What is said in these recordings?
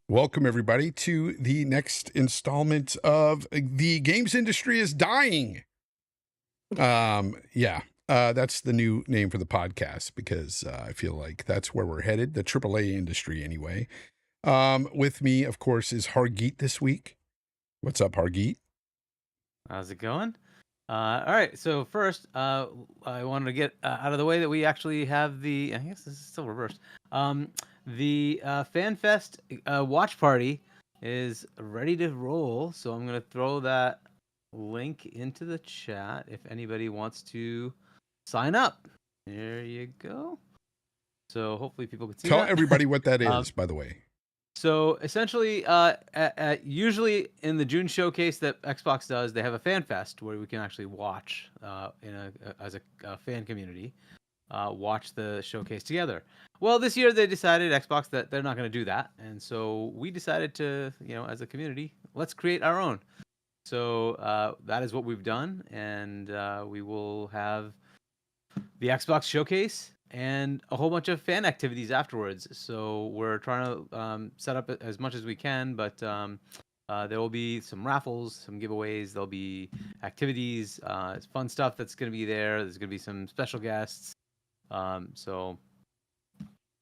Welcome, everybody, to the next installment of The Games Industry is Dying. That's the new name for the podcast because I feel like that's where we're headed, the AAA industry anyway. With me, of course, is Hargeet this week. What's up, Hargeet? How's it going? All right, so first, I wanted to get out of the way that we actually have I guess this is still reversed. The Fanfest watch party is ready to roll, so I'm going to throw that link into the chat if anybody wants to sign up. There you go. So hopefully people can see Tell that. everybody what that is, by the way. So essentially, usually in the June showcase that Xbox does, they have a fan fest where we can actually watch as a fan community, watch the showcase together. Well, this year they decided, Xbox, that they're not going to do that, and so we decided to, as a community, let's create our own. So that is what we've done, and we will have the Xbox showcase and a whole bunch of fan activities afterwards. So we're trying to set up as much as we can, but there will be some raffles, some giveaways. There'll be activities, fun stuff that's going to be there. There's going to be some special guests. So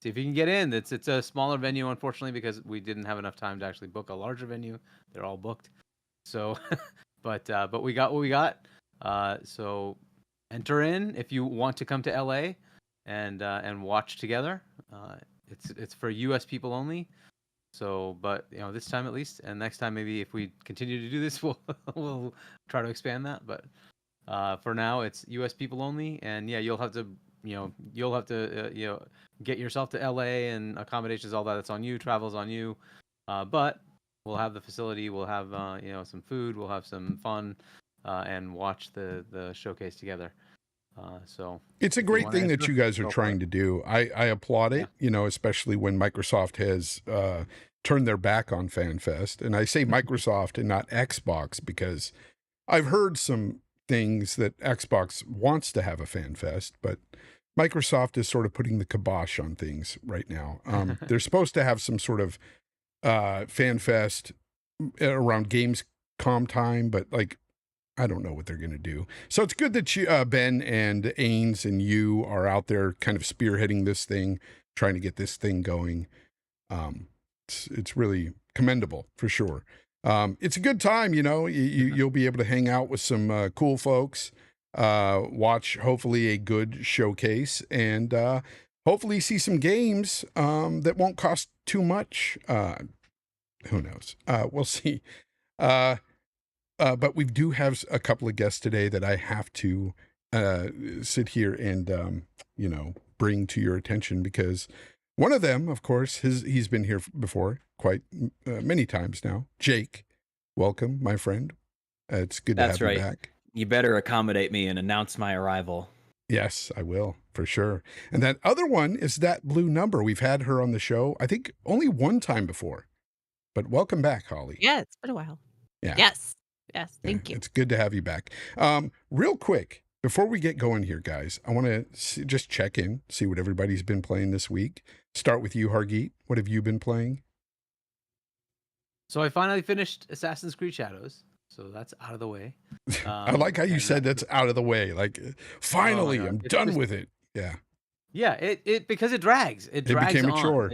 see if you can get in. It's a smaller venue, unfortunately, because we didn't have enough time to actually book a larger venue. They're all booked. So, but we got what we got. So enter in if you want to come to LA and watch together. It's for US people only. So, but this time at least, and next time maybe if we continue to do this, we'll try to expand that. But for now, it's US people only, and yeah, you'll have to get yourself to LA and accommodations, all that. It's on you. Travel's on you. But we'll have the facility. We'll have some food. We'll have some fun, and watch the showcase together. So it's a great thing that you guys are trying to do. I applaud it, especially when Microsoft has turned their back on FanFest. And I say Microsoft and not Xbox because I've heard some things that Xbox wants to have a FanFest, but Microsoft is sort of putting the kibosh on things right now. They're supposed to have some sort of FanFest around Gamescom time, but I don't know what they're going to do. So it's good that you, Ben and Ains and you are out there kind of spearheading this thing, trying to get this thing going. It's really commendable for sure. It's a good time, you'll be able to hang out with some cool folks, watch hopefully a good showcase, and hopefully see some games that won't cost too much. Who knows? We'll see. But we do have a couple of guests today that I have to sit here and, bring to your attention because one of them, of course, he's been here before quite many times now. Jake, welcome, my friend. It's good to have you back. You better accommodate me and announce my arrival. Yes, I will, for sure. And that other one is that blue number. We've had her on the show, I think, only one time before. But welcome back, Holly. Yeah, it's been a while. Yeah. Yes, thank you. It's good to have you back. Real quick, before we get going here, guys, I want to just check in, see what everybody's been playing this week. Start with you, Hargeet. What have you been playing? So I finally finished Assassin's Creed Shadows, so that's out of the way. I like how you said that's out of the way. Finally, I'm done with it. Yeah. Yeah, it because it drags. It drags became a on. chore.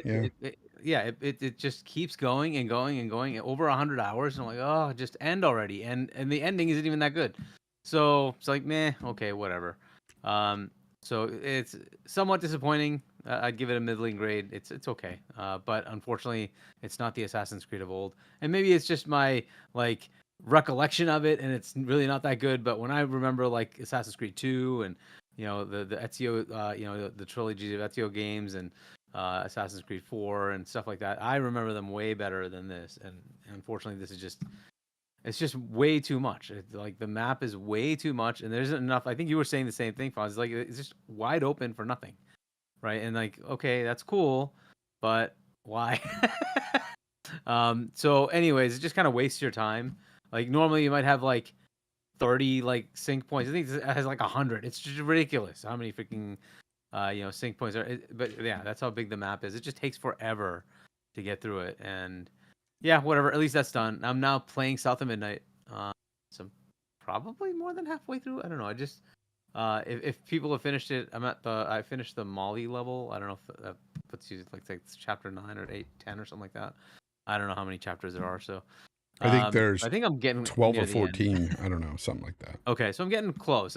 it just keeps going and going and going over 100 hours, and I'm like, oh, just end already. And the ending isn't even that good. So it's like, meh, okay, whatever. So it's somewhat disappointing. I'd give it a middling grade. It's okay. But unfortunately, it's not the Assassin's Creed of old. And maybe it's just my like recollection of it, and it's really not that good. But when I remember like Assassin's Creed 2 and the Ezio, the trilogy of Ezio games and Assassin's Creed 4 and stuff like that, I remember them way better than this. And unfortunately, this is just it's just way too much. Like the map is way too much, and there isn't enough. I think you were saying the same thing, Fonz. Like it's just wide open for nothing, right? And like, okay, that's cool, but why? So, anyways, it just kind of wastes your time. Like normally you might have like 30 like sync points. I think it has like 100. It's just ridiculous how many freaking sync points are. But yeah, that's how big the map is. It just takes forever to get through it, and yeah, whatever. At least that's done. I'm now playing South of Midnight. So I'm probably more than halfway through. I don't know. I just if people have finished it, I finished the Molly level. I don't know if that puts you like chapter 9 or 8, 10 or something like that. I don't know how many chapters there are. So I think there's I think I'm getting 12 near or the end. 14. I don't know, something like that. Okay, so I'm getting close.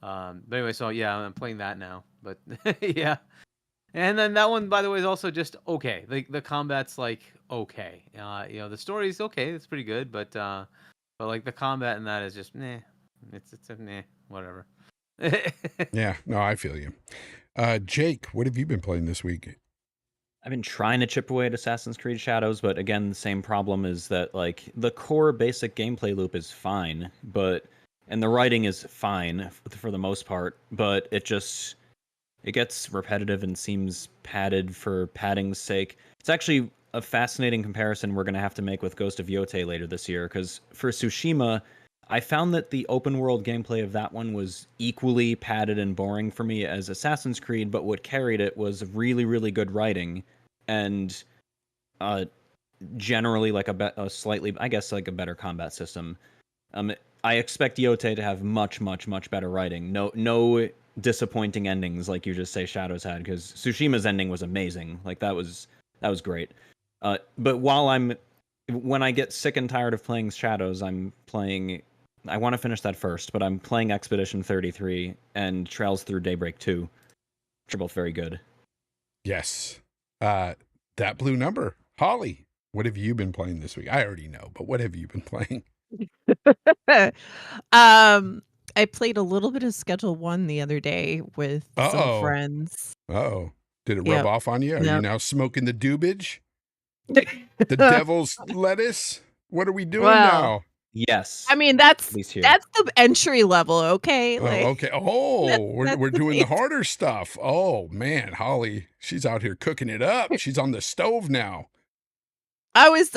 But anyway, so yeah, I'm playing that now. But yeah. And then that one, by the way, is also just okay. The combat's like okay. The story's okay. It's pretty good, but like the combat in that is just meh. It's a meh, whatever. Yeah, no, I feel you. Jake, what have you been playing this week? I've been trying to chip away at Assassin's Creed Shadows, but again, the same problem is that like the core basic gameplay loop is fine, and the writing is fine for the most part, but it gets repetitive and seems padded for padding's sake. It's actually a fascinating comparison we're going to have to make with Ghost of Yotei later this year, because for Tsushima, I found that the open world gameplay of that one was equally padded and boring for me as Assassin's Creed, but what carried it was really, really good writing and generally like a slightly, I guess, like a better combat system. I expect Yotei to have much, much, much better writing. No disappointing endings like you just say Shadows had, because Tsushima's ending was amazing. Like that was great. But when I get sick and tired of playing Shadows, I want to finish that first, but I'm playing Expedition 33 and Trails Through Daybreak 2, which are both very good. Yes. That blue number. Holly, what have you been playing this week? I already know, but what have you been playing? I played a little bit of Schedule 1 the other day with some friends. Uh-oh. Did it rub off on you? Are you now smoking the dubage? The devil's lettuce? What are we doing now? Yes. I mean, that's the entry level, okay? Like, okay. We're doing the harder stuff. Oh, man. Holly, she's out here cooking it up. She's on the stove now. I was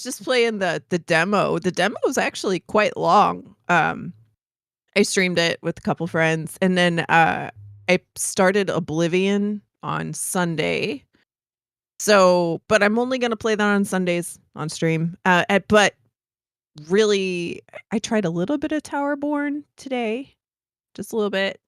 just playing the demo. The demo was actually quite long. I streamed it with a couple friends, and then I started Oblivion on Sunday. So, but I'm only gonna play that on Sundays on stream. But really, I tried a little bit of Towerborn today, just a little bit.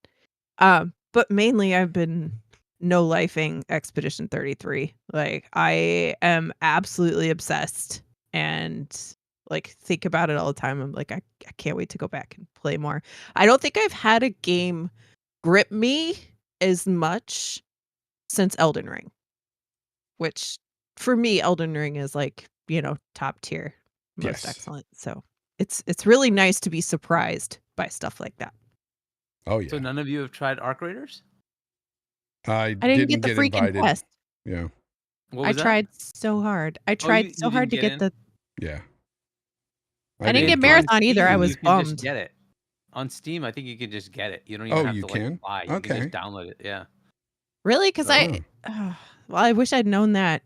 But mainly I've been no-lifing Expedition 33. Like, I am absolutely obsessed and like think about it all the time. I'm like, I can't wait to go back and play more. I don't think I've had a game grip me as much since Elden Ring, which for me, Elden Ring is like, top tier, most excellent. So it's really nice to be surprised by stuff like that. Oh yeah. So none of you have tried Arc Raiders? I didn't get the freaking invited. quest. Yeah. I tried so hard. I tried so hard to get the. Yeah. I didn't get Marathon either. I was bummed. Just get it on Steam. I think you can just get it. You don't even have to like buy. You can just download it. Yeah. Really? Because I wish I'd known that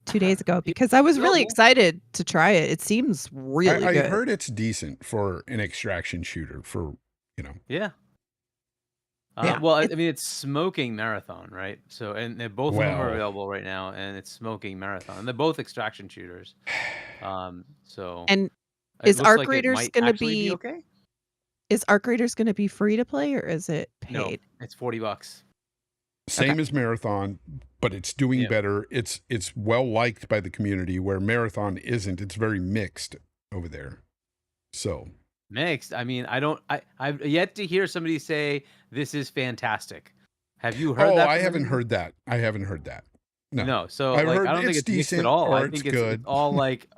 2 days ago, because I was really excited to try it. It seems really good. I heard it's decent for an extraction shooter. Yeah. Well, I mean, it's Smoking Marathon, right? So, and both of them are available right now, and it's Smoking Marathon, and they're both extraction shooters. So. And is Arc Raiders going to be okay? Is Arc Raiders going to be free to play, or is it paid? No, it's $40. Same as Marathon, but it's doing Yeah. better. It's well liked by the community, where Marathon isn't. It's very mixed over there. So Mixed. I mean, I've yet to hear somebody say this is fantastic. Have you heard that? I from haven't anyone? heard that. I haven't heard that. No. No. So I've like, heard I don't think it's it's mixed at decent all. or I it's think it's good. all like,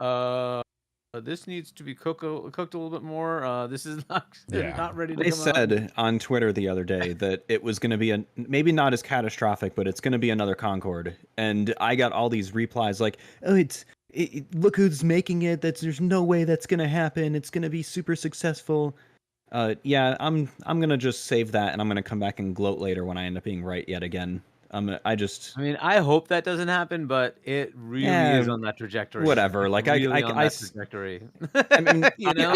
this needs to be cooked a little bit more. This is not Yeah. not ready to They come out. said on Twitter the other day that it was going to be maybe not as catastrophic, but it's going to be another Concord. And I got all these replies like, "Oh, look who's making it. There's no way that's going to happen. It's going to be super successful." Yeah, I'm going to just save that, and I'm going to come back and gloat later when I end up being right yet again. I mean, I hope that doesn't happen, but it really is on that trajectory. Whatever. Like really on that trajectory. I mean, you know,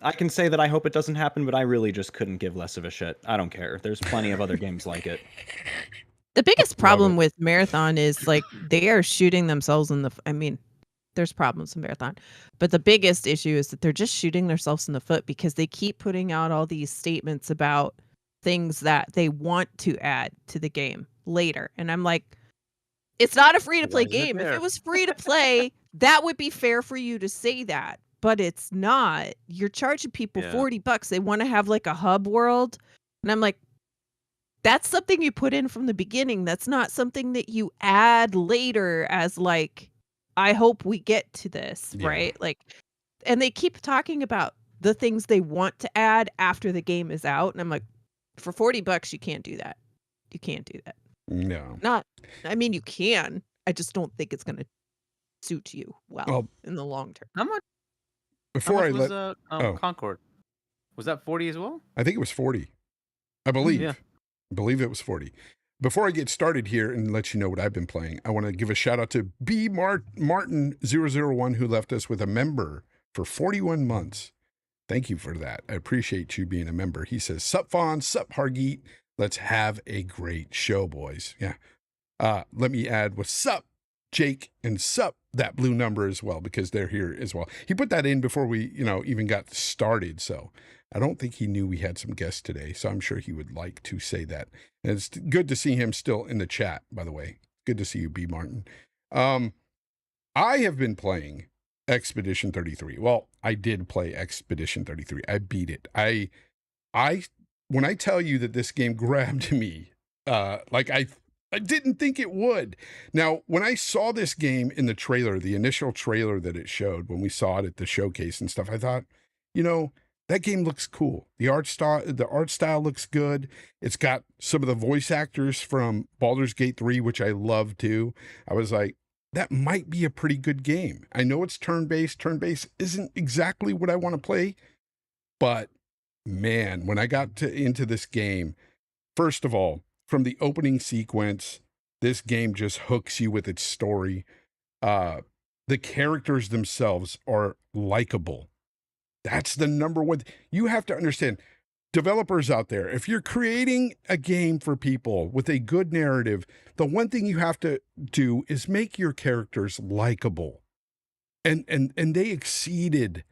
I can say that I hope it doesn't happen, but I really just couldn't give less of a shit. I don't care. There's plenty of other games like it. The biggest problem with Marathon is like they are shooting themselves in the. I mean, there's problems in Marathon, but the biggest issue is that they're just shooting themselves in the foot because they keep putting out all these statements about things that they want to add to the game later, and I'm like, it's not a free to play game. If it was free to play, that would be fair for you to say that, but it's not. You're charging people $40. They want to have like a hub world, and I'm like, that's something you put in from the beginning. That's not something that you add later as like, I hope we get to this, right? Like, and they keep talking about the things they want to add after the game is out, and I'm like, for $40, you can't do that. You can't do that. No. I mean, you can. I just don't think it's going to suit you well in the long term. How much? Before how much was Concord? Was that 40 as well? I think it was 40. I believe. Yeah. I believe it was 40. Before I get started here and let you know what I've been playing, I want to give a shout out to Martin001, who left us with a member for 41 months. Thank you for that. I appreciate you being a member. He says, "Sup, Fawn, sup, Hargeet. Let's have a great show, boys." Yeah. Let me add what's up, Jake, and sup, that blue number as well, because they're here as well. He put that in before we, even got started. So I don't think he knew we had some guests today. So I'm sure he would like to say that. And it's good to see him still in the chat, by the way. Good to see you, B. Martin. I have been playing Expedition 33. Well, I did play Expedition 33. I beat it. When I tell you that this game grabbed me, like I didn't think it would. Now, when I saw this game in the trailer, the initial trailer that it showed, when we saw it at the showcase and stuff, I thought, that game looks cool. The art style looks good. It's got some of the voice actors from Baldur's Gate 3, which I love too. I was like, that might be a pretty good game. I know it's turn-based. Turn-based isn't exactly what I want to play, but man, when I got into this game, first of all, from the opening sequence, this game just hooks you with its story. The characters themselves are likable. That's the number one. You have to understand, developers out there, if you're creating a game for people with a good narrative, the one thing you have to do is make your characters likable. And they exceeded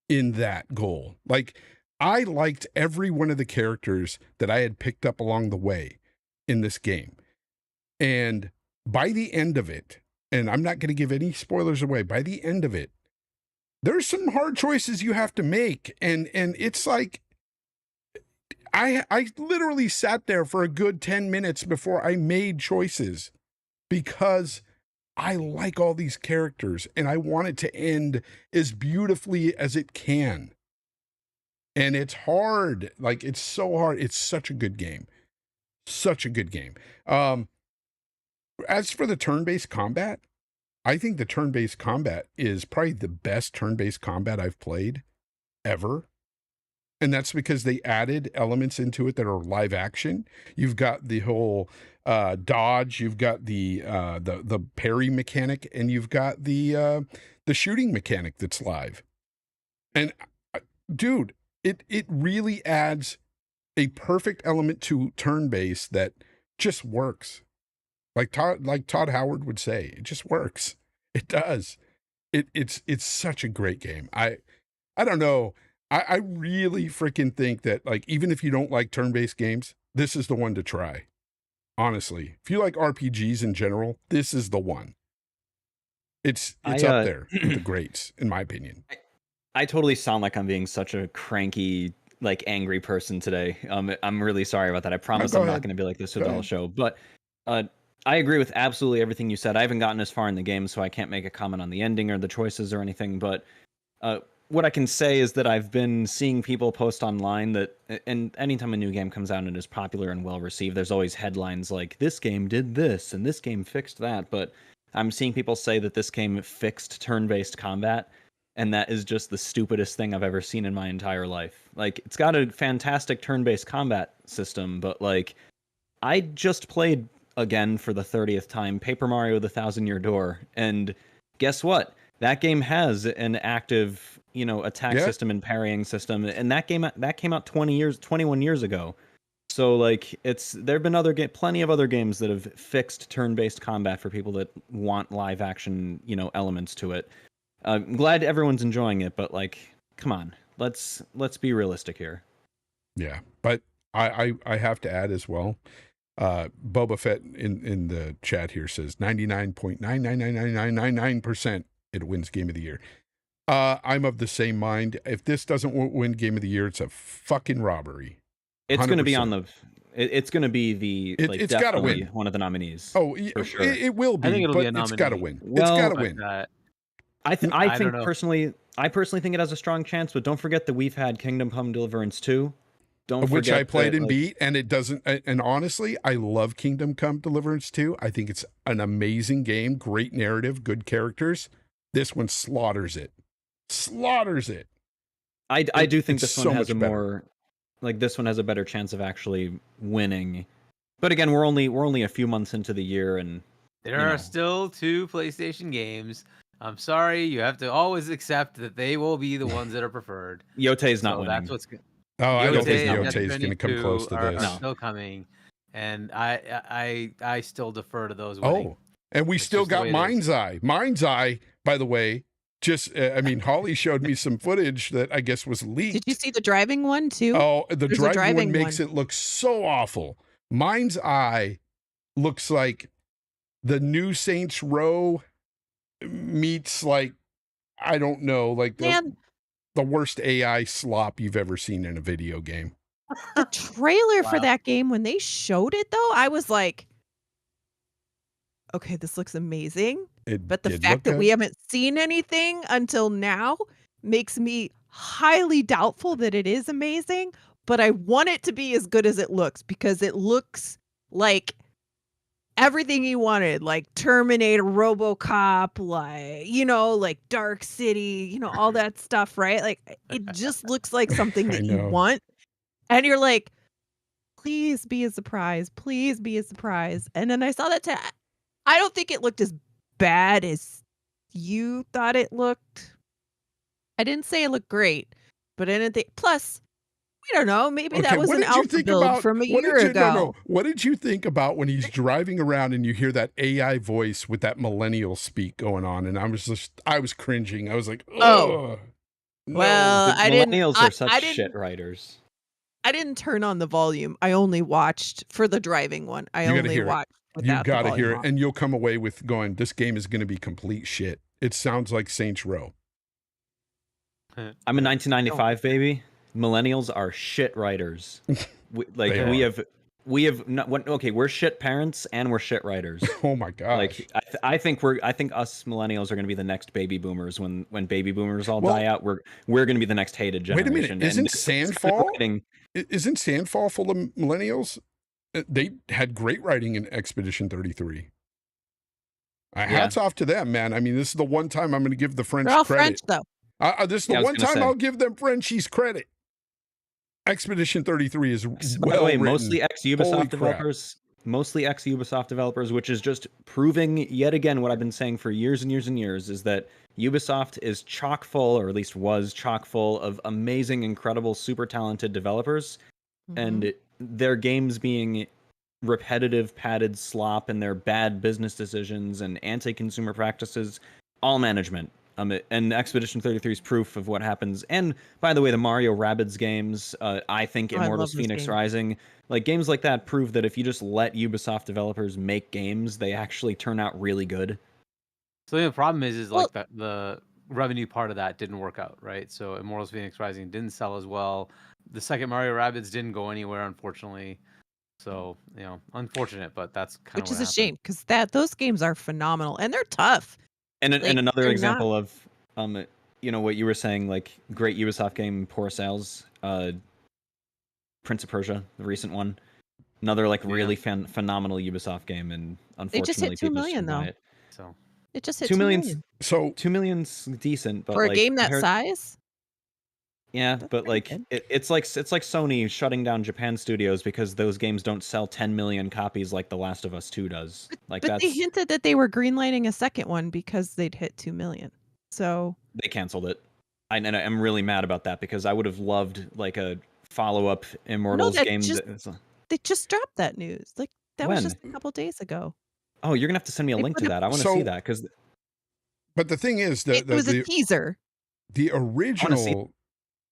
in that goal. Like, I liked every one of the characters that I had picked up along the way in this game. And by the end of it, and I'm not going to give any spoilers away, by the end of it, there's some hard choices you have to make. And it's like, I literally sat there for a good 10 minutes before I made choices, because I like all these characters and I want it to end as beautifully as it can. And it's hard. Like, it's so hard. It's such a good game. Such a good game. As for the turn-based combat, I think the turn-based combat is probably the best turn-based combat I've played ever. And that's because they added elements into it that are live action. You've got the whole dodge, you've got the parry mechanic, and you've got the shooting mechanic that's live. And dude, it really adds a perfect element to turn-based that just works. Like Todd Howard would say, it just works. It does. It's such a great game. I don't know. I really freaking think that, like, even if you don't like turn-based games, this is the one to try. Honestly, if you like RPGs in general, this is the one. It's I, up there with the greats, in my opinion. I totally sound like I'm being such a cranky, like angry person today. I'm really sorry about that. I promise go I'm not ahead. going to be like this Go with the whole ahead. show. But I agree with absolutely everything you said. I haven't gotten as far in the game, so I can't make a comment on the ending or the choices or anything. But what I can say is that I've been seeing people post online that, and anytime a new game comes out and is popular and well received, there's always headlines like, this game did this and this game fixed that. But I'm seeing people say that this game fixed turn-based combat, and that is just the stupidest thing I've ever seen in my entire life. Like, it's got a fantastic turn-based combat system, but like, I just played again for the 30th time Paper Mario: The Thousand Year Door, and guess what? That game has an active, attack system and parrying system, and that came out 21 years ago. So like, there've been plenty of other games that have fixed turn-based combat for people that want live action, elements to it. I'm glad everyone's enjoying it, but like, come on, let's be realistic here. Yeah, but I have to add as well. Boba Fett in the chat here says 99.9999999% it wins Game of the Year. I'm of the same mind. If this doesn't win Game of the Year, it's a fucking robbery. It's going to be on the. It's going to be the. It's got to win. One of the nominees. Oh, for sure. It will be. I think it'll but be a nominee. It's got to win. Well, it's got to win. I think don't know. personally, I think it has a strong chance. But don't forget that we've had Kingdom Come Deliverance 2. Which I played and beat, and it doesn't. And honestly, I love Kingdom Come Deliverance 2. I think it's an amazing game, great narrative, good characters. This one slaughters it. I do think this one has better. this one has a better chance of actually winning. But again, we're only a few months into the year, and there are still 2 PlayStation games. I'm sorry, you have to always accept that they will be the ones that are preferred. Yote's not winning. That's what's good. Oh, I don't think Yote Yote is going to come close to this. Are still coming, and I still defer to those winning. Oh, and we still got Mind's Eye. Mind's Eye, by the way, Holly showed me some footage that I guess was leaked. Did you see the driving one too? Oh, the driving one makes it look so awful. Mind's Eye looks like the new Saints Row meets like, I don't know, like the worst AI slop you've ever seen in a video game. The trailer for that game, when they showed it though, I was like, okay, this looks amazing. But the fact that we haven't seen anything until now makes me highly doubtful that it is amazing. But I want it to be as good as it looks, because it looks like everything you wanted, like Terminator, RoboCop, like Dark City, all that stuff, right? Like, it just looks like something that you want. And you're like, please be a surprise. Please be a surprise. And then I saw that I don't think it looked as bad as you thought it looked. I didn't say it looked great, but I didn't think. Plus, we don't know. Maybe that was an alpha build from a year ago. No. What did you think about when he's driving around and you hear that AI voice with that millennial speak going on? And I was cringing. I was like, oh. Well, millennials are such shit writers. I didn't turn on the volume. I only watched for the driving one. I only watched. You got to hear it, and you'll come away with going, this game is going to be complete shit. It sounds like Saints Row. I'm a 1995 baby. Millennials are shit writers. We're shit parents and we're shit writers. Oh my god! Like I think us millennials are going to be the next baby boomers. When baby boomers all die out, we're going to be the next hated generation. Wait a minute! Isn't Sandfall full of millennials? They had great writing in Expedition 33. Hats off to them, man. I mean, this is the one time I'm going to give the French credit. French, though. This is the one time I'll give them Frenchies credit. Expedition 33 is well written. Mostly ex-Ubisoft developers. Mostly ex-Ubisoft developers, which is just proving yet again what I've been saying for years and years and years, is that Ubisoft is chock full, or at least was chock full, of amazing, incredible, super talented developers. Mm-hmm. And their games being repetitive, padded slop, and their bad business decisions and anti-consumer practices, all management. And Expedition 33 is proof of what happens. And by the way, the Mario Rabbids games, I think Oh, I love Immortals those Phoenix games. Rising, like games like that prove that if you just let Ubisoft developers make games, they actually turn out really good. So the problem is Well- like the revenue part of that didn't work out, right? So Immortals Phoenix Rising didn't sell as well. The second Mario Rabbids didn't go anywhere, unfortunately. So, unfortunate, but that's kind of Which what is a happened. shame because those games are phenomenal and they're tough. And Like, and another they're example of what you were saying, like great Ubisoft game, poor sales, Prince of Persia, the recent one. Another like really phenomenal Ubisoft game, and They just hit unfortunately 2 people million, didn't buy though. it. So It just hit 2 2 million. million. So 2 million's decent, but For a like game that compared- size. yeah, That's but pretty like good. it's like Sony shutting down Japan studios because those games don't sell 10 million copies like The Last of Us 2 does. Like But they that's hinted that they were greenlighting a second one because they'd hit 2 million. So they canceled it. And I'm really mad about that because I would have loved like a follow-up Immortals that game. just- they just dropped that news. Like that was When? just a couple days ago. Oh, you're gonna have to send me a They link put to a- that. I want to see So- that because but the thing is It was a teaser. the original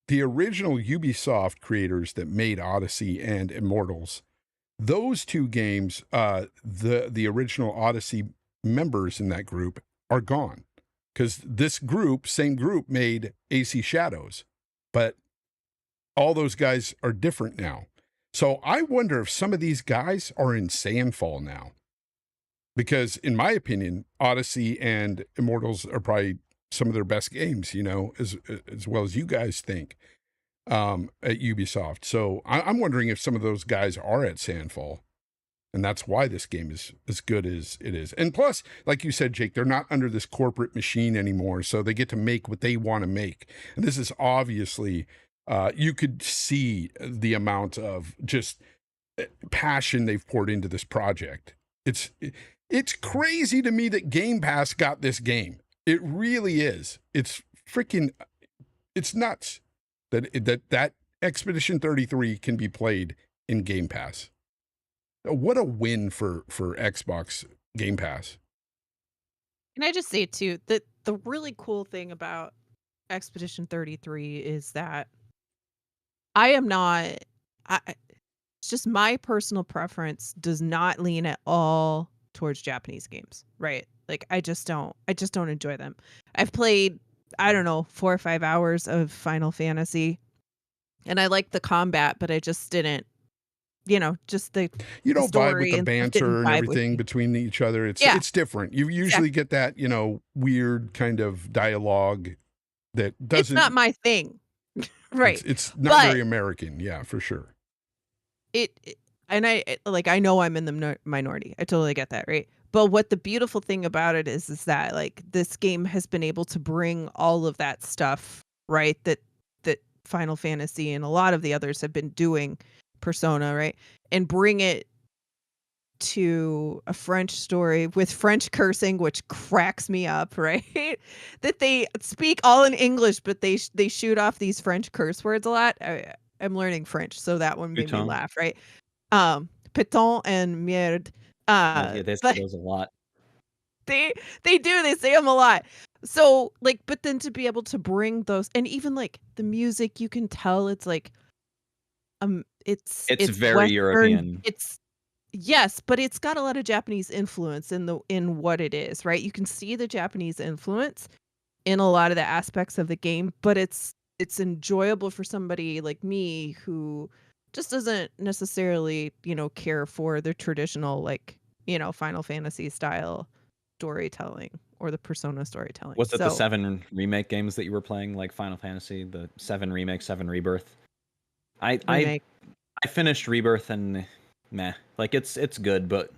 Ubisoft creators that made Odyssey and Immortals, those two games, the original Odyssey members in that group are gone because this same group made AC Shadows, but all those guys are different now. So I wonder if some of these guys are in Sandfall now, because in my opinion, Odyssey and Immortals are probably some of their best games, as well as you guys think, at Ubisoft. So I'm wondering if some of those guys are at Sandfall, and that's why this game is as good as it is. And plus, like you said, Jake, they're not under this corporate machine anymore, so they get to make what they want to make. And this is obviously, you could see the amount of just passion they've poured into this project. It's crazy to me that Game Pass got this game. It really is. It's nuts that Expedition 33 can be played in Game Pass. What a win for Xbox Game Pass. Can I just say too that the really cool thing about Expedition 33 is that it's just my personal preference does not lean at all towards Japanese games, right? Like I just don't enjoy them. I've played, I don't know, 4 or 5 hours of Final Fantasy and I like the combat, but I just didn't, just the You don't vibe with story the and stuff didn't banter and vibe with everything me. between each other. Yeah. It's different. You usually get that, weird kind of dialogue that doesn't. It's not my thing. Right. It's not very But- American. Yeah, for sure. I know I'm in the minority. I totally get that, right? But what the beautiful thing about it is that like this game has been able to bring all of that stuff, right? That Final Fantasy and a lot of the others have been doing, Persona, right? And bring it to a French story with French cursing, which cracks me up, right? That they speak all in English, but they shoot off these French curse words a lot. I'm learning French, so that one made me Putain. laugh, right? Piton and merde. yeah, they say But those a lot. they say them a lot. So like, but then to be able to bring those, and even like the music, you can tell it's like, it's very Western, European. Yes, but it's got a lot of Japanese influence in what it is, right? You can see the Japanese influence in a lot of the aspects of the game, but it's enjoyable for somebody like me who just doesn't necessarily, care for the traditional like, Final Fantasy style storytelling or the Persona storytelling. Was it the So- 7 remake games that you were playing, like Final Fantasy, the 7 remake, 7 Rebirth? remake? I finished Rebirth and meh. Like it's good, but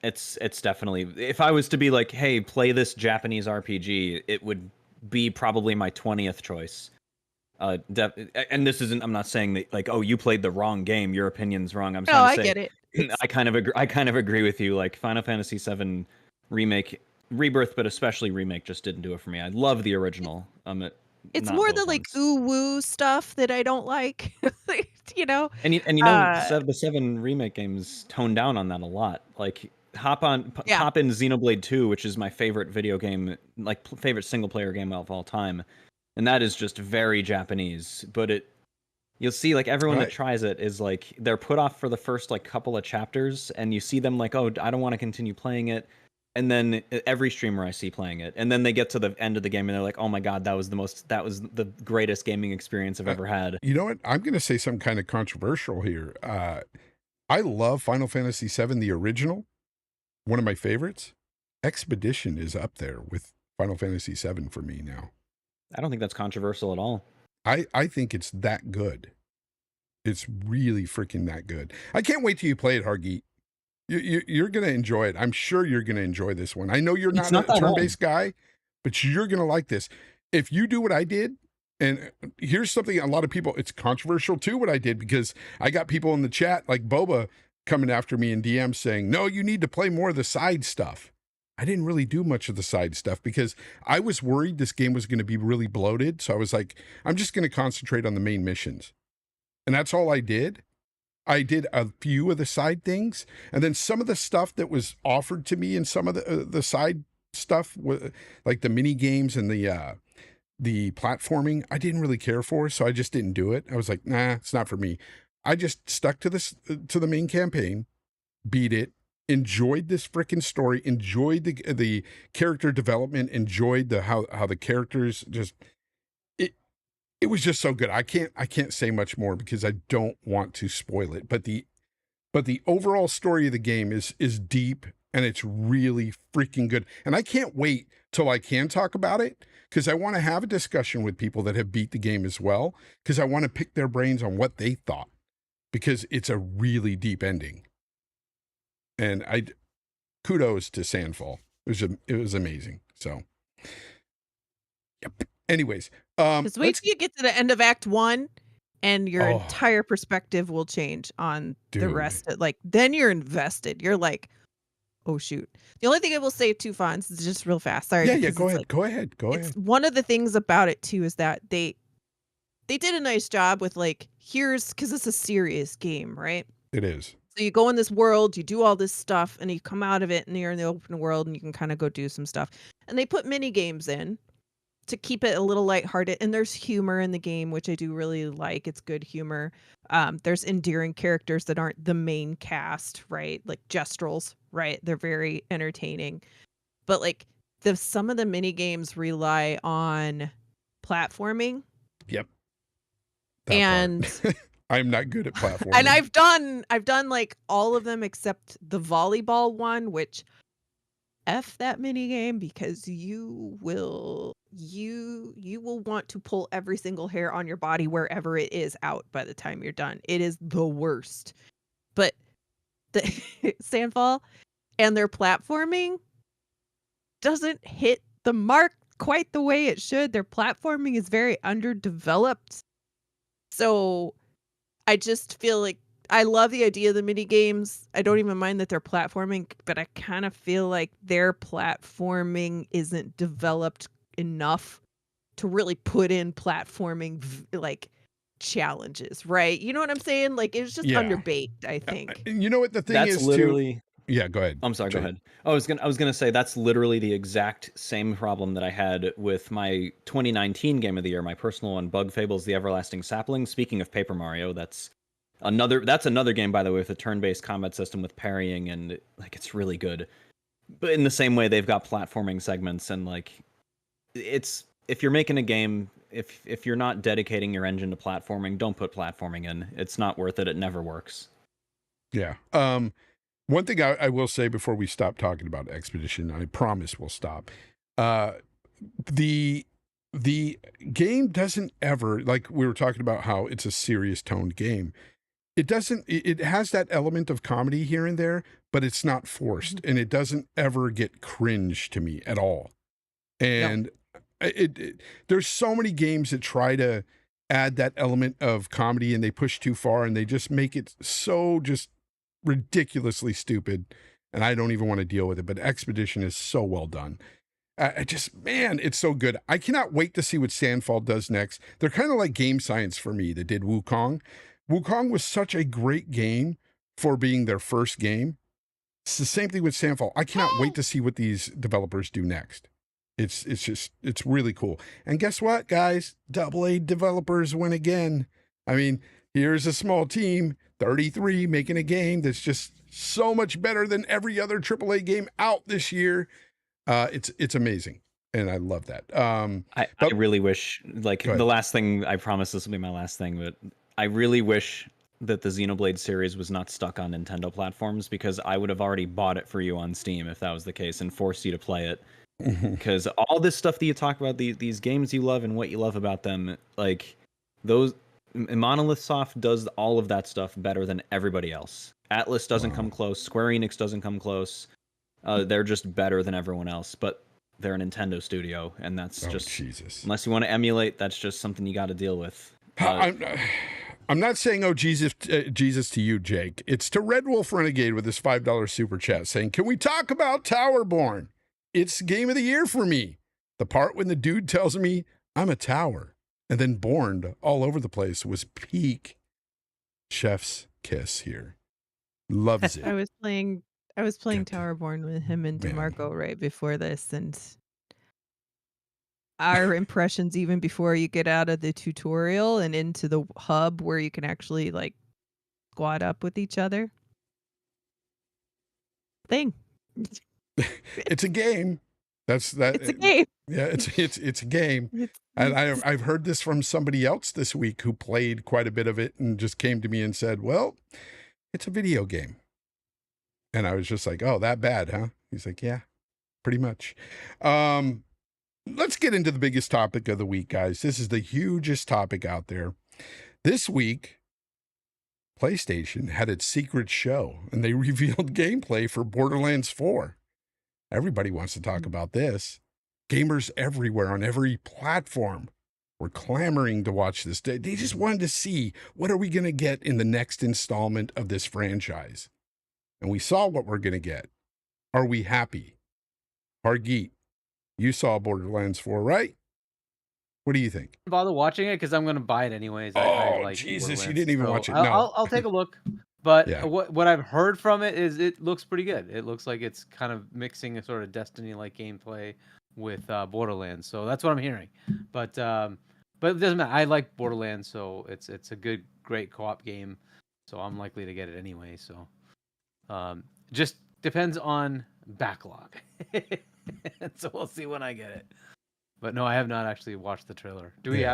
it's definitely, if I was to be like, hey, play this Japanese RPG, it would be probably my 20th choice. And this isn't, I'm not saying that like, oh, you played the wrong game, your opinion's wrong. I'm No, trying I to say, get it. I kind of agree with you. Like Final Fantasy 7 remake, Rebirth, but especially remake just didn't do it for me. I love the original. It's not more those the like ones. ooh woo stuff that I don't like. And Uh, the 7 remake games toned down on that a lot. Like Hop in Xenoblade 2, which is my favorite video game, like favorite single player game of all time, and that is just very Japanese. But you'll see like everyone that tries it is like they're put off for the first like couple of chapters, and you see them like, oh, I don't want to continue playing it. And then every streamer I see playing it, and then they get to the end of the game and they're like, oh my god, that was the greatest gaming experience I've ever had. You know what? I'm going to say something kind of controversial here. I love Final Fantasy VII, the original. One of my favorites. Expedition is up there with Final Fantasy VII for me now. I don't think that's controversial at all. I think it's that good. It's really freaking that good. I can't wait till you play it, Hargeet. You're going to enjoy it. I'm sure you're going to enjoy this one. I know you're not a turn-based guy, but you're going to like this. If you do what I did, and here's something a lot of people, it's controversial too what I did, because I got people in the chat like Boba coming after me in DM saying, no, you need to play more of the side stuff. I didn't really do much of the side stuff because I was worried this game was going to be really bloated. So I was like, I'm just going to concentrate on the main missions. And that's all I did. I did a few of the side things. And then some of the stuff that was offered to me and some of the side stuff, like the mini games and the platforming, I didn't really care for. So I just didn't do it. I was like, nah, it's not for me. I just stuck to the main campaign, beat it, enjoyed this freaking story, enjoyed the character development, enjoyed how the characters just it was just so good. I can't say much more because I don't want to spoil it. But the overall story of the game is deep and it's really freaking good. And I can't wait till I can talk about it, because I want to have a discussion with people that have beat the game as well, because I want to pick their brains on what they thought, because it's a really deep ending. And kudos to Sandfall. It was amazing. So, yep. Anyways, just wait till you get to the end of Act 1, and your entire perspective will change on the rest. Then you're invested. You're like, oh shoot. The only thing I will say too, Fonz, is just real fast. Sorry. Yeah. Go ahead. One of the things about it too is that they did a nice job with because it's a serious game, right? It is. So you go in this world, you do all this stuff, and you come out of it, and you're in the open world, and you can kind of go do some stuff. And they put mini games in to keep it a little lighthearted, and there's humor in the game, which I do really like. It's good humor. There's endearing characters that aren't the main cast, right? Like Jestrels, right? They're very entertaining. But some of the mini games rely on platforming. Yep. And I'm not good at platforming. And I've done all of them except the volleyball one, which F that mini game, because you will want to pull every single hair on your body wherever it is out by the time you're done. It is the worst. But the Sandfall and their platforming doesn't hit the mark quite the way it should. Their platforming is very underdeveloped. So I just feel like I love the idea of the mini games. I don't even mind that they're platforming, but I kind of feel like their platforming isn't developed enough to really put in platforming challenges, right? You know what I'm saying? It's just underbaked, I think. You know what the thing is literally too? Yeah, go ahead. I'm sorry, go ahead. I was gonna say that's literally the exact same problem that I had with my 2019 game of the year, my personal one, Bug Fables: The Everlasting Sapling. Speaking of Paper Mario, that's another game, by the way, with a turn-based combat system with parrying, and it's really good. But in the same way, they've got platforming segments, and it's, if you're making a game, if you're not dedicating your engine to platforming, don't put platforming in. It's not worth it. It never works. Yeah. One thing I will say before we stop talking about Expedition, I promise we'll stop. The game doesn't ever, like we were talking about how it's a serious toned game. It has that element of comedy here and there, but it's not forced, and it doesn't ever get cringe to me at all. And there's so many games that try to add that element of comedy, and they push too far, and they just make it so just ridiculously stupid, and I don't even want to deal with it. But Expedition is so well done. Man, it's so good. I cannot wait to see what Sandfall does next. They're kind of like Game Science for me that did Wukong. Wukong was such a great game for being their first game. It's the same thing with Titanfall. I cannot wait to see what these developers do next. It's really cool. And guess what, guys? AA developers win again. I mean, here's a small team, 33, making a game that's just so much better than every other AAA game out this year. It's amazing, and I love that. I really wish, like, the last thing, I promise this will be my last thing, but I really wish that the Xenoblade series was not stuck on Nintendo platforms, because I would have already bought it for you on Steam if that was the case and forced you to play it. Because all this stuff that you talk about, these games you love and what you love about them, like, those Monolith Soft does all of that stuff better than everybody else. Atlas doesn't come close. Square Enix doesn't come close. They're just better than everyone else. But they're a Nintendo studio, and that's Jesus. Unless you want to emulate, that's just something you got to deal with. I'm not saying, oh, Jesus to you, Jake. It's to Red Wolf Renegade with his $5 super chat saying, can we talk about Towerborn? It's game of the year for me. The part when the dude tells me I'm a tower and then borned all over the place was peak chef's kiss here. Loves it. I was playing Towerborn with him and DeMarco right before this, and our impressions even before you get out of the tutorial and into the hub where you can actually like squad up with each other. It's a game. It's a game. Yeah, it's a game. And I've heard this from somebody else this week who played quite a bit of it and just came to me and said, well, it's a video game. And I was just like, oh, that bad, huh? He's like, yeah, pretty much. Let's get into the biggest topic of the week, guys. This is the hugest topic out there. This week, PlayStation had its secret show, and they revealed gameplay for Borderlands 4. Everybody wants to talk about this. Gamers everywhere on every platform were clamoring to watch this. They just wanted to see, what are we going to get in the next installment of this franchise? And we saw what we're going to get. Are we happy? Hargeet, you saw Borderlands 4, right? What do you think? Bother watching it because I'm going to buy it anyways. Oh, I like Jesus, you didn't even watch it. I'll take a look. But Yeah. what I've heard from it is it looks pretty good. It looks like it's kind of mixing a sort of Destiny-like gameplay with Borderlands. So that's what I'm hearing. But it doesn't matter. I like Borderlands, so it's a great co-op game. So I'm likely to get it anyway. So just depends on backlog. So we'll see when I get it. But no, I have not actually watched the trailer. Do we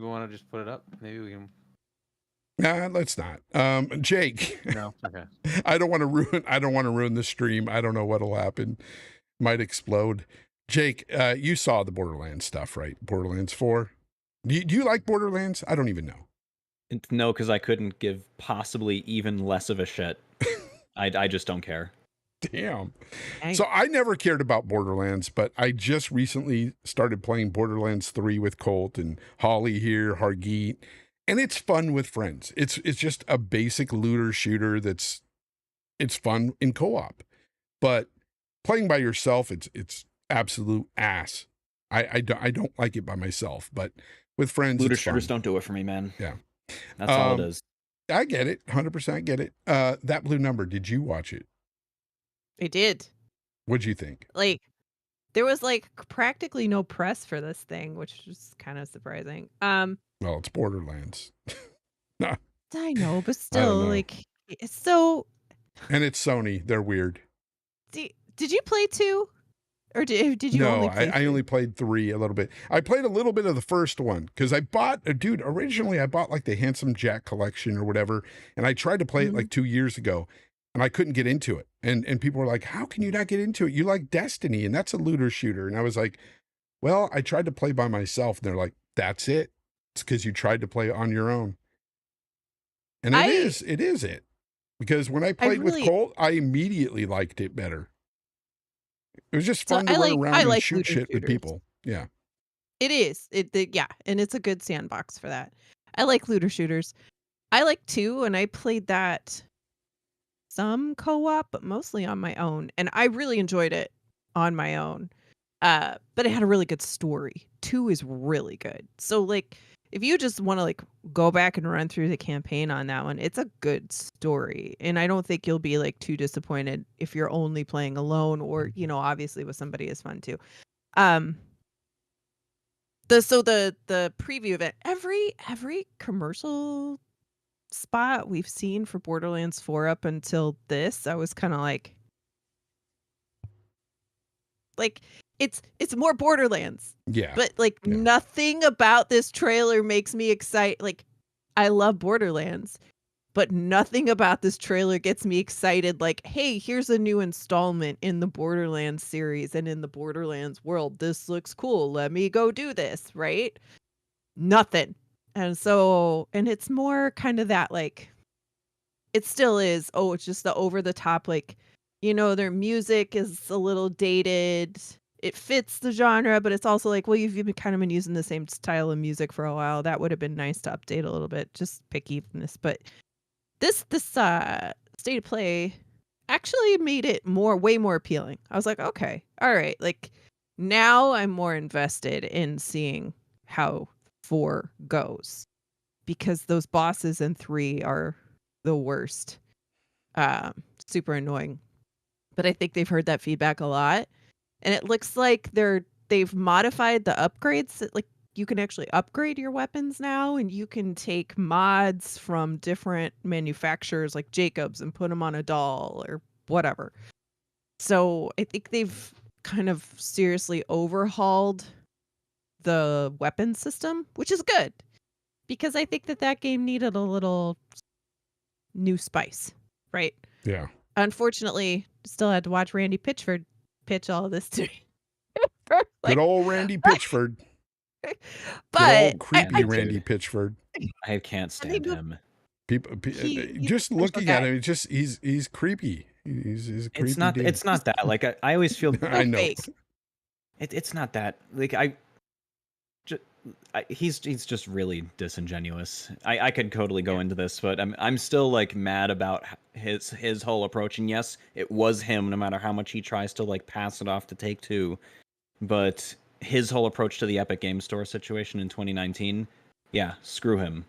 want to just put it up? Maybe we can. Nah, let's not. Jake. No, okay. I don't want to ruin the stream. I don't know what'll happen. Might explode. Jake, you saw the Borderlands stuff, right? Borderlands 4. Do you like Borderlands? I don't even know. No, because I couldn't give possibly even less of a shit. I just don't care. Damn. So I never cared about Borderlands, but I just recently started playing Borderlands 3 with Colt and Holly here, Hargeet, and it's fun with friends. It's just a basic looter shooter it's fun in co-op. But playing by yourself, it's absolute ass. I don't like it by myself, but with friends, looter shooters don't do it for me, man. Yeah. That's all it is. I get it. 100% get it. That Blue Number, did you watch it? I did. What'd you think? Like, there was like practically no press for this thing, which was kind of surprising. Well, it's Borderlands. I know, but still, like, it's so. And it's Sony. They're weird. Did you play 2? Or did you only play 3? I only played 3 a little bit. I played a little bit of the first one because originally I bought like the Handsome Jack collection or whatever, and I tried to play it like 2 years ago, and I couldn't get into it. And people were like, how can you not get into it? You like Destiny, and that's a looter shooter. And I was like, well, I tried to play by myself, and they're like, that's it. It's because you tried to play on your own. And it is it. Because when I played with Colt, I immediately liked it better. It was just fun to run around and shoot shit with people. Yeah. It is. Yeah, and it's a good sandbox for that. I like looter shooters. I like 2, and I played that some co-op, but mostly on my own. And I really enjoyed it on my own. But it had a really good story. 2 is really good. So like if you just want to like go back and run through the campaign on that one, it's a good story. And I don't think you'll be like too disappointed if you're only playing alone or, you know, obviously with somebody is fun too. The preview event, every commercial spot we've seen for Borderlands 4 up until this, I was kind of like it's more Borderlands. Yeah. But like nothing about this trailer makes me excited. Like I love Borderlands, but nothing about this trailer gets me excited like, hey, here's a new installment in the Borderlands series and in the Borderlands world. This looks cool. Let me go do this, right? Nothing. And so, and it's more kind of that like, it still is, oh, it's just the over the top, like, you know, their music is a little dated. It fits the genre, but it's also like, well, you've been using the same style of music for a while. That would have been nice to update a little bit, just pickiness. But this state of play actually made it way more appealing. I was like, okay, all right. Like now I'm more invested in seeing how 4 goes, because those bosses in 3 are the worst. Super annoying. But I think they've heard that feedback a lot. And it looks like they've modified the upgrades that, like, you can actually upgrade your weapons now, and you can take mods from different manufacturers like Jacobs and put them on a doll or whatever. So I think they've kind of seriously overhauled the weapon system, which is good, because I think that game needed a little new spice, right? Yeah. Unfortunately, still had to watch Randy Pitchford pitch all of this to me. Good old Randy Pitchford. But good old creepy Randy Pitchford. I can't stand him. People, just looking at him, he's creepy. He's a creepy dude. It's not that. Like I always feel. I know. It's not that. Like he's just really disingenuous. I could totally go into this, but I'm still like mad about his whole approach. And yes, it was him. No matter how much he tries to like pass it off to Take-Two, but his whole approach to the Epic Game Store situation in 2019, yeah, screw him.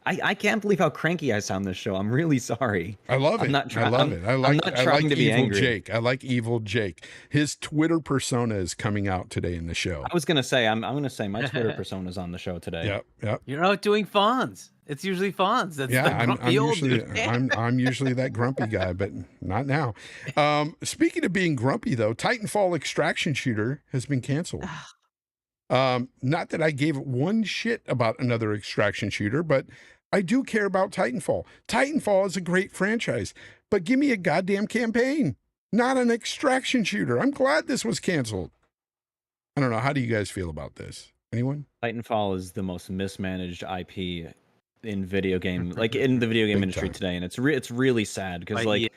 I can't believe how cranky I sound this show. I'm really sorry. I love it. I love it. I like Evil Jake. I like Evil Jake. His Twitter persona is coming out today in the show. I was gonna say I'm gonna say my Twitter persona is on the show today. Yep. You're out doing Fonz. It's usually Fonz. That's I'm usually that grumpy guy, but not now. Speaking of being grumpy though, Titanfall Extraction Shooter has been canceled. Not that I gave one shit about another extraction shooter, but I do care about Titanfall. Titanfall is a great franchise, but give me a goddamn campaign, not an extraction shooter. I'm glad this was canceled. I don't know. How do you guys feel about this? Anyone? Titanfall is the most mismanaged IP in video game, like in the video game industry today, and it's really sad because like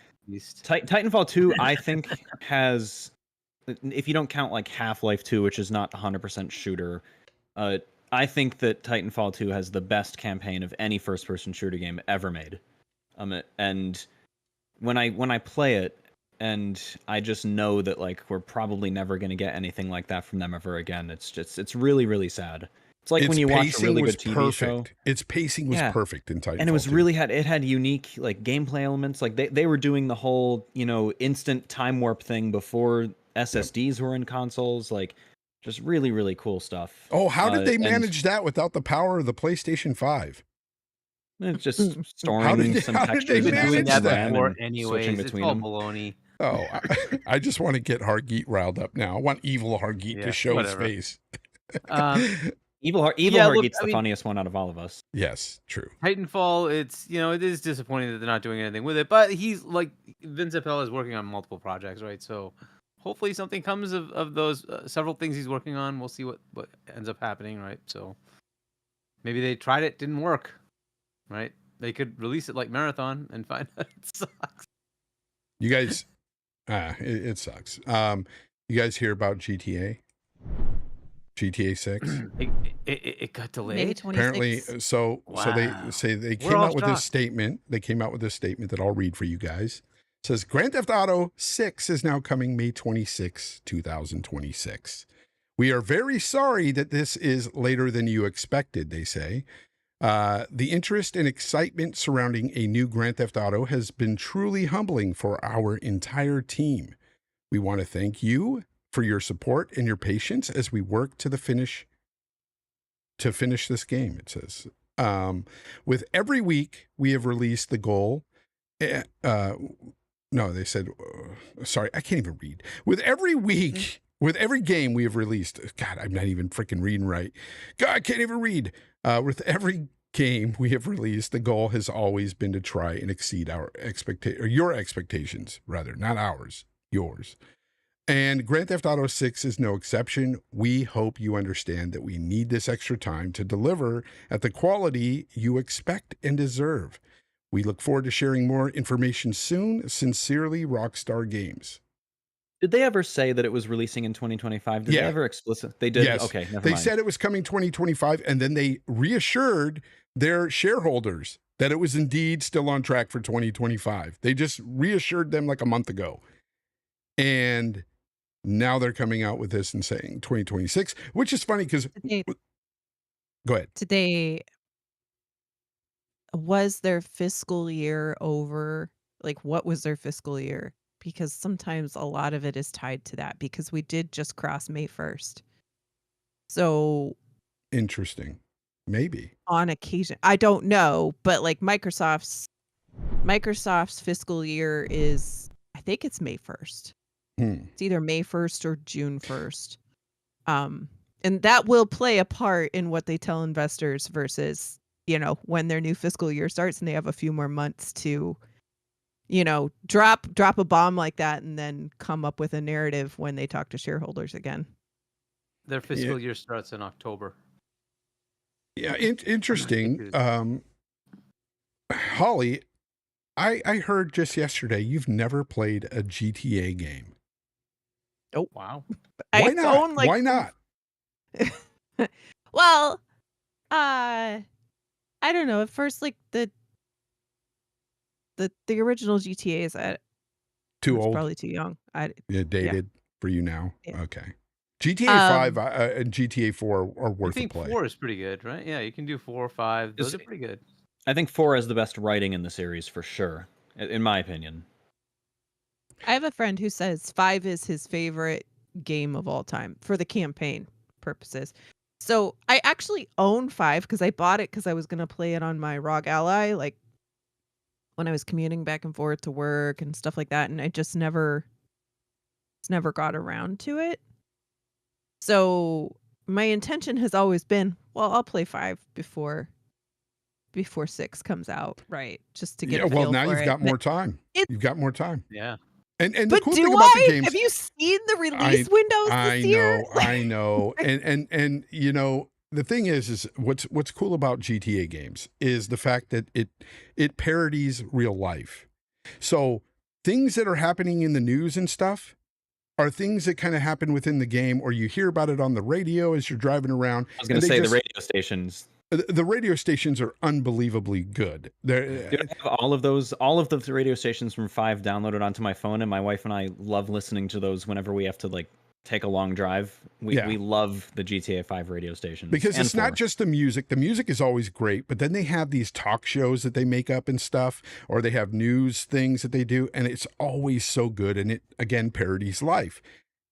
Titanfall 2, I think has. If you don't count like Half-Life 2, which is not 100% shooter, I think that Titanfall 2 has the best campaign of any first-person shooter game ever made. And when I play it, and I just know that like we're probably never going to get anything like that from them ever again. It's really, really sad. It's like when you watch a really good TV show. Its pacing was perfect in Titanfall. And it was it had unique like gameplay elements. Like they were doing the whole, instant time warp thing before SSDs were in consoles, like just really, really cool stuff. Oh, how did they manage that without the power of the PlayStation 5? It's just storing some textures and doing that before anyways. Switching between all them. baloney. Oh, I just want to get Hargeet riled up now. I want evil Hargeet to show his face. Evil Hargeet's the funniest one out of all of us. Yes, true. Titanfall, it is disappointing that they're not doing anything with it, but he's like Vince Appel is working on multiple projects, right? So hopefully something comes of those several things he's working on. We'll see what ends up happening, right? So maybe they tried it, didn't work, right? They could release it like Marathon and find out it sucks. You guys, it sucks. You guys hear about GTA 6? It got delayed. May 26th. Apparently, so they say they came out with this statement. They came out with this statement that I'll read for you guys. It says Grand Theft Auto 6 is now coming May 26, 2026. We are very sorry that this is later than you expected, they say. The interest and excitement surrounding a new Grand Theft Auto has been truly humbling for our entire team. We want to thank you for your support and your patience as we work to finish this game, it says. With every week, we have released the goal. No, they said, sorry, I can't even read. With every week, with every game we have released, God, I'm not even freaking reading right. God, I can't even read. With every game we have released, the goal has always been to try and exceed your expectations, rather, not ours, yours. And Grand Theft Auto 6 is no exception. We hope you understand that we need this extra time to deliver at the quality you expect and deserve. We look forward to sharing more information soon. Sincerely, Rockstar Games. Did they ever say that it was releasing in 2025? Did they ever explicit? They did? Yes. Okay, never They mind. said it was coming 2025, and then they reassured their shareholders that it was indeed still on track for 2025. They just reassured them like a month ago. And now they're coming out with this and saying 2026, which is funny because... Go ahead. Was their fiscal year over? Like, what was their fiscal year? Because sometimes a lot of it is tied to that, because we did just cross May 1st. So interesting. Maybe. On occasion. I don't know, but like Microsoft's fiscal year is, I think it's May 1st. It's either May 1st or June 1st. And that will play a part in what they tell investors versus, when their new fiscal year starts and they have a few more months to, drop a bomb like that and then come up with a narrative when they talk to shareholders again. Their fiscal year starts in October. Yeah, interesting. Holly, I heard just yesterday you've never played a GTA game. Oh, wow. Why not? Why not? Well, I don't know. At first, like the original GTAs, too old, probably too young. Dated for you now. Yeah. Okay. GTA 5 and GTA 4 are worth a play. 4 is pretty good, right? Yeah, you can do 4 or 5. Those are pretty good. I think 4 has the best writing in the series for sure, in my opinion. I have a friend who says 5 is his favorite game of all time for the campaign purposes. So I actually own 5 because I bought it because I was going to play it on my ROG Ally, like when I was commuting back and forth to work and stuff like that. And I just never got around to it. So my intention has always been, well, I'll play 5 before 6 comes out, right? Just to get a feel well, now for you've got more time. You've got more time. Yeah. And the cool thing about the games, have you seen the release windows this year? I know. And the thing is what's cool about GTA games is the fact that it parodies real life. So things that are happening in the news and stuff are things that kind of happen within the game, or you hear about it on the radio as you're driving around. I was going to say the radio stations. The radio stations are unbelievably good. I have all of the radio stations from 5 downloaded onto my phone, and my wife and I love listening to those whenever we have to like take a long drive. We love the GTA 5 radio stations. Because it's not just the music. The music is always great, but then they have these talk shows that they make up and stuff, or they have news things that they do, and it's always so good, and it, again, parodies life.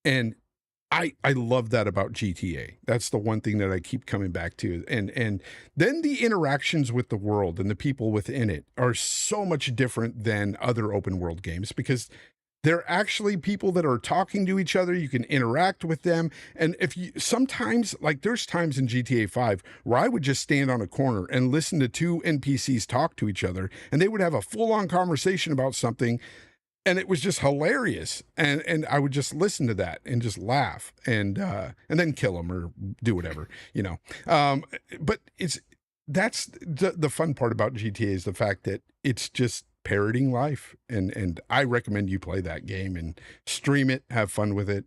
And I love that about GTA. That's the one thing that I keep coming back to. And then the interactions with the world and the people within it are so much different than other open world games, because they're actually people that are talking to each other. You can interact with them. And sometimes, like there's times in GTA 5 where I would just stand on a corner and listen to 2 NPCs talk to each other, and they would have a full-on conversation about something. And it was just hilarious, and I would just listen to that and just laugh, and then kill them or do whatever, But that's the fun part about GTA is the fact that it's just parroting life, and I recommend you play that game and stream it, have fun with it.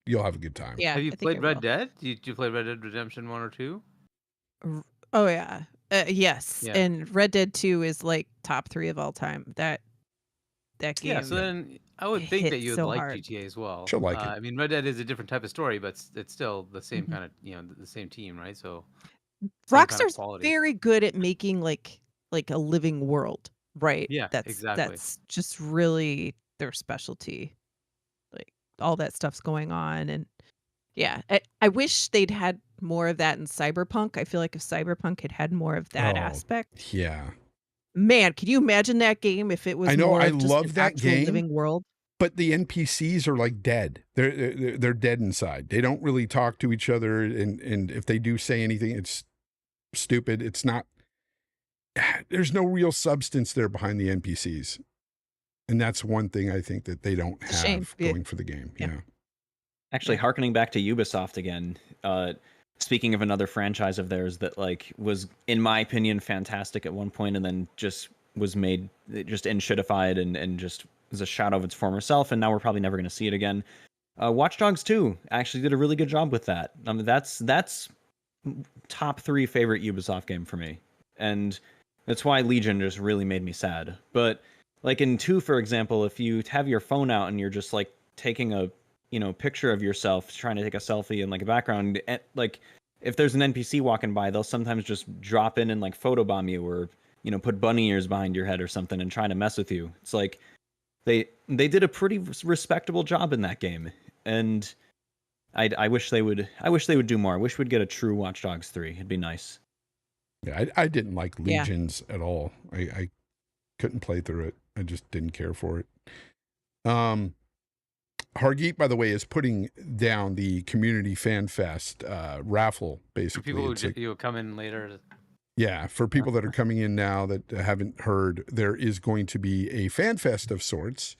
You'll have a good time. Yeah. Have you played Red Dead? Did you play Red Dead Redemption 1 or 2? Oh yeah, yes. Yeah. And Red Dead 2 is like top 3 of all time. that game. Yeah, so then I would think that hit you would so like hard. GTA as well. She'll like it. I mean, Red Dead is a different type of story, but it's still the same Mhm. kind of, the same team, right? So same kind of Rockstar's quality. very good at making like a living world, right? Yeah, exactly. That's just really their specialty. Like all that stuff's going on, and yeah, I wish they'd had more of that in Cyberpunk. I feel like if Cyberpunk had had more of that Oh, aspect, yeah. man, can you imagine that game if it was I know, more I of just love an that actual game. living world? But the NPCs are like dead. They're dead inside. They don't really talk to each other, and if they do say anything, it's stupid. It's not. There's no real substance there behind the NPCs, and that's one thing I think that they don't It's a shame. have Yeah. going for the game. Yeah. Yeah. Actually, harkening back to Ubisoft again, speaking of another franchise of theirs that like was, in my opinion, fantastic at one point and then just was made just shitified and just was a shadow of its former self, and now we're probably never going to see it again. Watch Dogs 2 actually did a really good job with that. I mean, that's top 3 favorite Ubisoft game for me, and that's why Legion just really made me sad. But like in 2, for example, if you have your phone out and you're just like taking a picture of yourself, trying to take a selfie in like a background, like if there's an NPC walking by, they'll sometimes just drop in and like photobomb you, or put bunny ears behind your head or something and try to mess with you. It's like they did a pretty respectable job in that game, and I wish they would do more. I wish we'd get a true Watch Dogs 3. It'd be nice. Yeah, I didn't like Yeah. Legions at all. I couldn't play through it. I just didn't care for it. Hargeet, by the way, is putting down the community fan fest raffle. For Basically, people It's who like- you come in later. yeah, for people that are coming in now that haven't heard, there is going to be a fan fest of sorts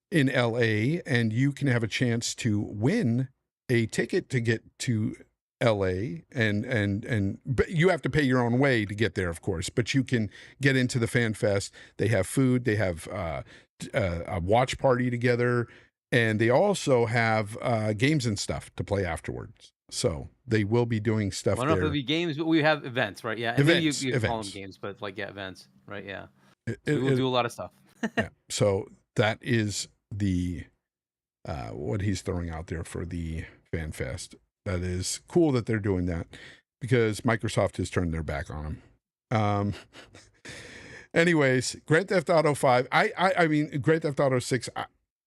in LA, and you can have a chance to win a ticket to get to LA, and but you have to pay your own way to get there, of course, but you can get into the fan fest. They have food, they have a watch party together, and they also have games and stuff to play afterwards. So they will be doing stuff I don't know if there. it'll be games, but we have events, right? Yeah, and then Events, you call them events. games, but like events, right? Yeah, It- we will it- do a lot of stuff. yeah. So that is the what he's throwing out there for the fan fest. That is cool that they're doing that, because Microsoft has turned their back on them. Anyways, Grand Theft Auto 5. I mean Grand Theft Auto 6.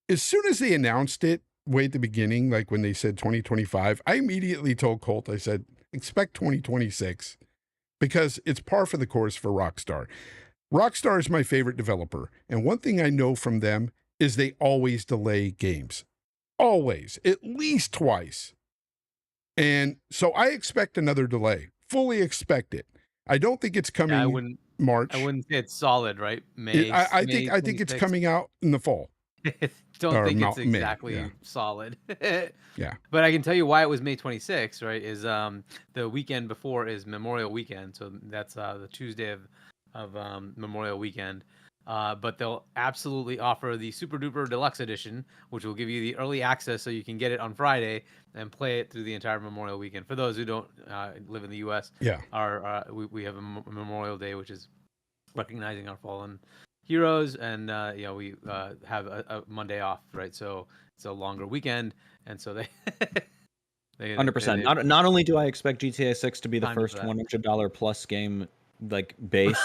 As soon as they announced it, way at the beginning, like when they said 2025, I immediately told Colt, I said, expect 2026, because it's par for the course for Rockstar. Rockstar is my favorite developer, and one thing I know from them is they always delay games. Always, at least twice. And so I expect another delay. Fully expect it. I don't think it's coming Yeah, I wouldn't March. say it's solid, right? May. I May think it's 26th. coming out in the fall. Don't Or think not it's May, exactly yeah. solid. Yeah. But I can tell you why it was May 26th, right? Is the weekend before is Memorial Weekend, so that's the Tuesday of Memorial Weekend. But they'll absolutely offer the Super Duper Deluxe Edition, which will give you the early access, so you can get it on Friday and play it through the entire Memorial Weekend. For those who don't live in the U.S., Yeah. we have a Memorial Day, which is recognizing our fallen heroes, and we have a Monday off, right? So it's a longer weekend, and so they 100%. Not only do I expect GTA6 to be the Time first for that. $100 plus game like base,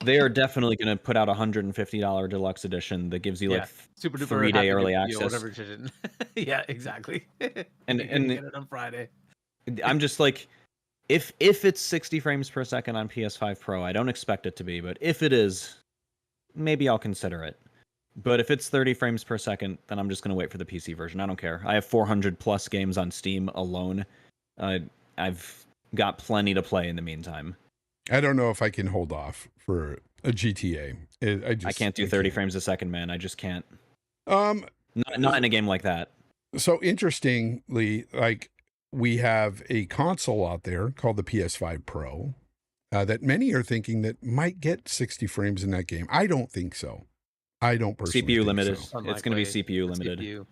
they are definitely going to put out a $150 deluxe edition that gives you Yeah. like Super Duper 3-day Happy early Day, access. whatever edition. Yeah, exactly. And- You can and- get it on Friday. I'm just like, if it's 60 frames per second on PS5 Pro, I don't expect it to be, but if it is, maybe I'll consider it. But if it's 30 frames per second, then I'm just going to wait for the PC version. I don't care. I have 400 plus games on Steam alone. I've got plenty to play in the meantime. I don't know if I can hold off for a GTA. I can't do 30 frames a second, man. I just can't. Um, Not in a game like that. So interestingly, like, we have a console out there called the PS5 Pro that many are thinking that might get 60 frames in that game. I don't think so. I don't personally CPU think limited. so. It's going to be Unlikely. CPU It's limited. CPU.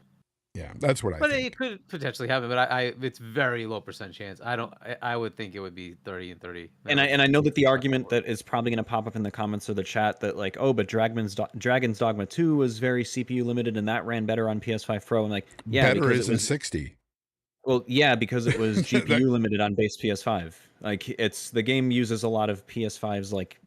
Yeah, that's what I But think. it could potentially happen. But it's very low % chance. I would think it would be 30 and 30. And I know that the argument that is probably going to pop up in the comments or the chat that like, oh, but Dragon's Dogma 2 was very CPU limited and that ran better on PS5 Pro. I'm like, yeah, Better because isn't it was 60. well, yeah, because it was That- GPU limited on base PS5. Like the game uses a lot of PS5's like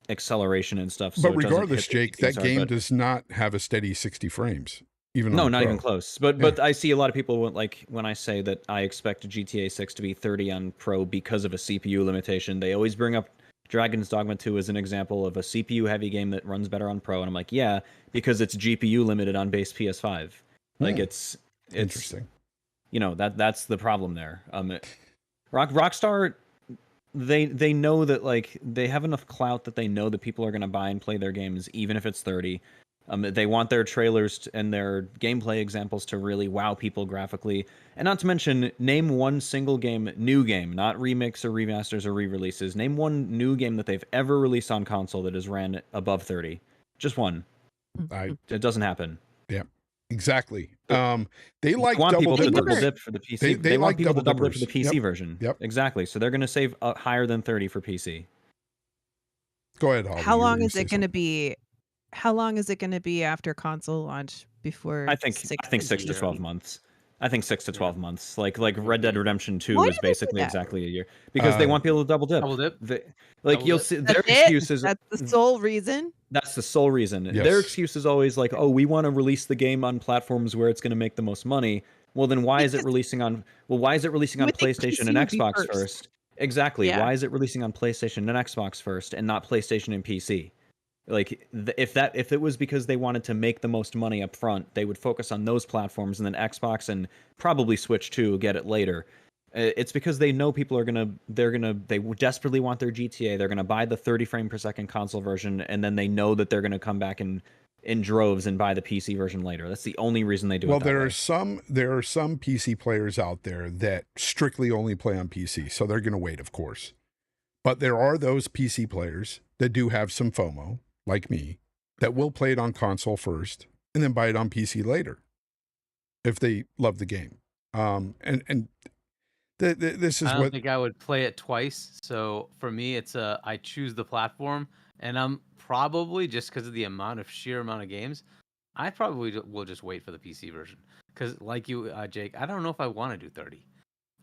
acceleration and stuff. So But it doesn't regardless, hit the Jake, GPUs that hard, game but- does not have a steady 60 frames. Even on No, the not Pro. even close. But I see a lot of people like when I say that I expect GTA 6 to be 30 on Pro because of a CPU limitation. They always bring up Dragon's Dogma 2 as an example of a CPU heavy game that runs better on Pro, and I'm like, yeah, because it's GPU limited on base PS5. Like it's Interesting. That's the problem there. Rockstar, they know that like they have enough clout that they know that people are going to buy and play their games even if it's 30. They want their trailers and their gameplay examples to really wow people graphically. And not to mention, name one single game, new game, not remix or remasters or re-releases. Name one new game that they've ever released on console that has ran above 30. Just one. It doesn't happen. Yeah, exactly. But They like want people to double double dip for the PC. They want like people to double double dip for the dippers. PC Yep. version. Yep. Exactly. So they're going to save higher than 30 for PC. Go ahead, Holly. How You were long gonna is say it going to something. be? How long is it going to be after console launch before? I think 6 to 12 months. I think 6 to 12 months. Like Red Dead Redemption 2 Why is do they do basically that? exactly a year because they want people to double dip. Double dip? Like you'll dip? see their That's excuse it? is That's the sole reason. that's the sole reason. Yes. Their excuse is always like, "Oh, we want to release the game on platforms where it's going to make the most money." Well, then why is it releasing on would think PlayStation and PC would be Xbox first. first? Exactly. Yeah. Why is it releasing on PlayStation and Xbox first and not PlayStation and PC? Like if it was because they wanted to make the most money up front, they would focus on those platforms and then Xbox and probably Switch 2 get it later. It's because they know people they desperately want their GTA. They're gonna buy the 30 frame per second console version, and then they know that they're gonna come back in droves and buy the PC version later. That's the only reason they do Well, it. That way. there are some PC players out there that strictly only play on PC, so they're going to wait, of course. But there are those PC players that do have some FOMO, like me, that will play it on console first and then buy it on PC later if they love the game. This is I don't what think I would play it twice. So for me, it's I choose the platform, and I'm probably just because of the sheer amount of games, I probably will just wait for the PC version. Because like you, Jake, I don't know if I want to do 30.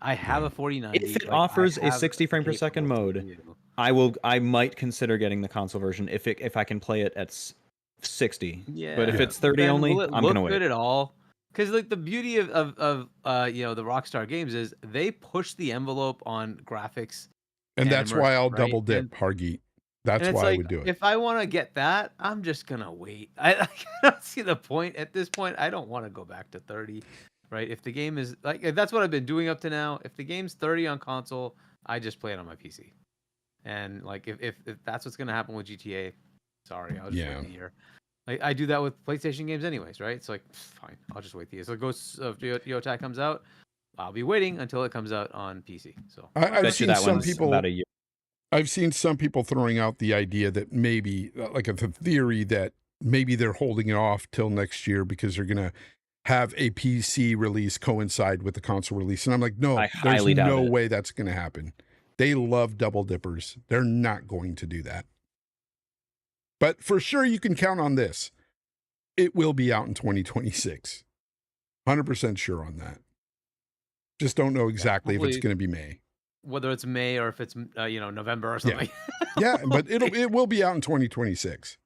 I have a 4090. If it offers a 60 frame per second mode, I might consider getting the console version if I can play it at 60. Yeah. But if it's 30 only, I'm gonna wait. Good at all? Because like the beauty of the Rockstar games is they push the envelope on graphics, and that's why I'll right? double dip, Hargeet. That's and why like, I would do it. If I want to get that, I'm just gonna wait. I don't see the point at this point. I don't want to go back to 30, right? If the game is like, that's what I've been doing up to now. If the game's 30 on console, I just play it on my PC. And like, if that's what's gonna happen with GTA, sorry, I'll just wait a year. Like I do that with PlayStation games, anyways, right? It's like fine, I'll just wait the year. So Ghost of Yotei comes out, I'll be waiting until it comes out on PC. So I've seen some people about a year. I've seen some people throwing out the idea that maybe, like a theory that maybe they're holding it off till next year because they're going to have a PC release coincide with the console release. And I'm like, no, there's no way that's going to happen. They love double dippers. They're not going to do that. But for sure, you can count on this. It will be out in 2026. 100% sure on that. Just don't know exactly if it's going to be May. Whether it's May or if it's November or something. Yeah, but it will be out in 2026.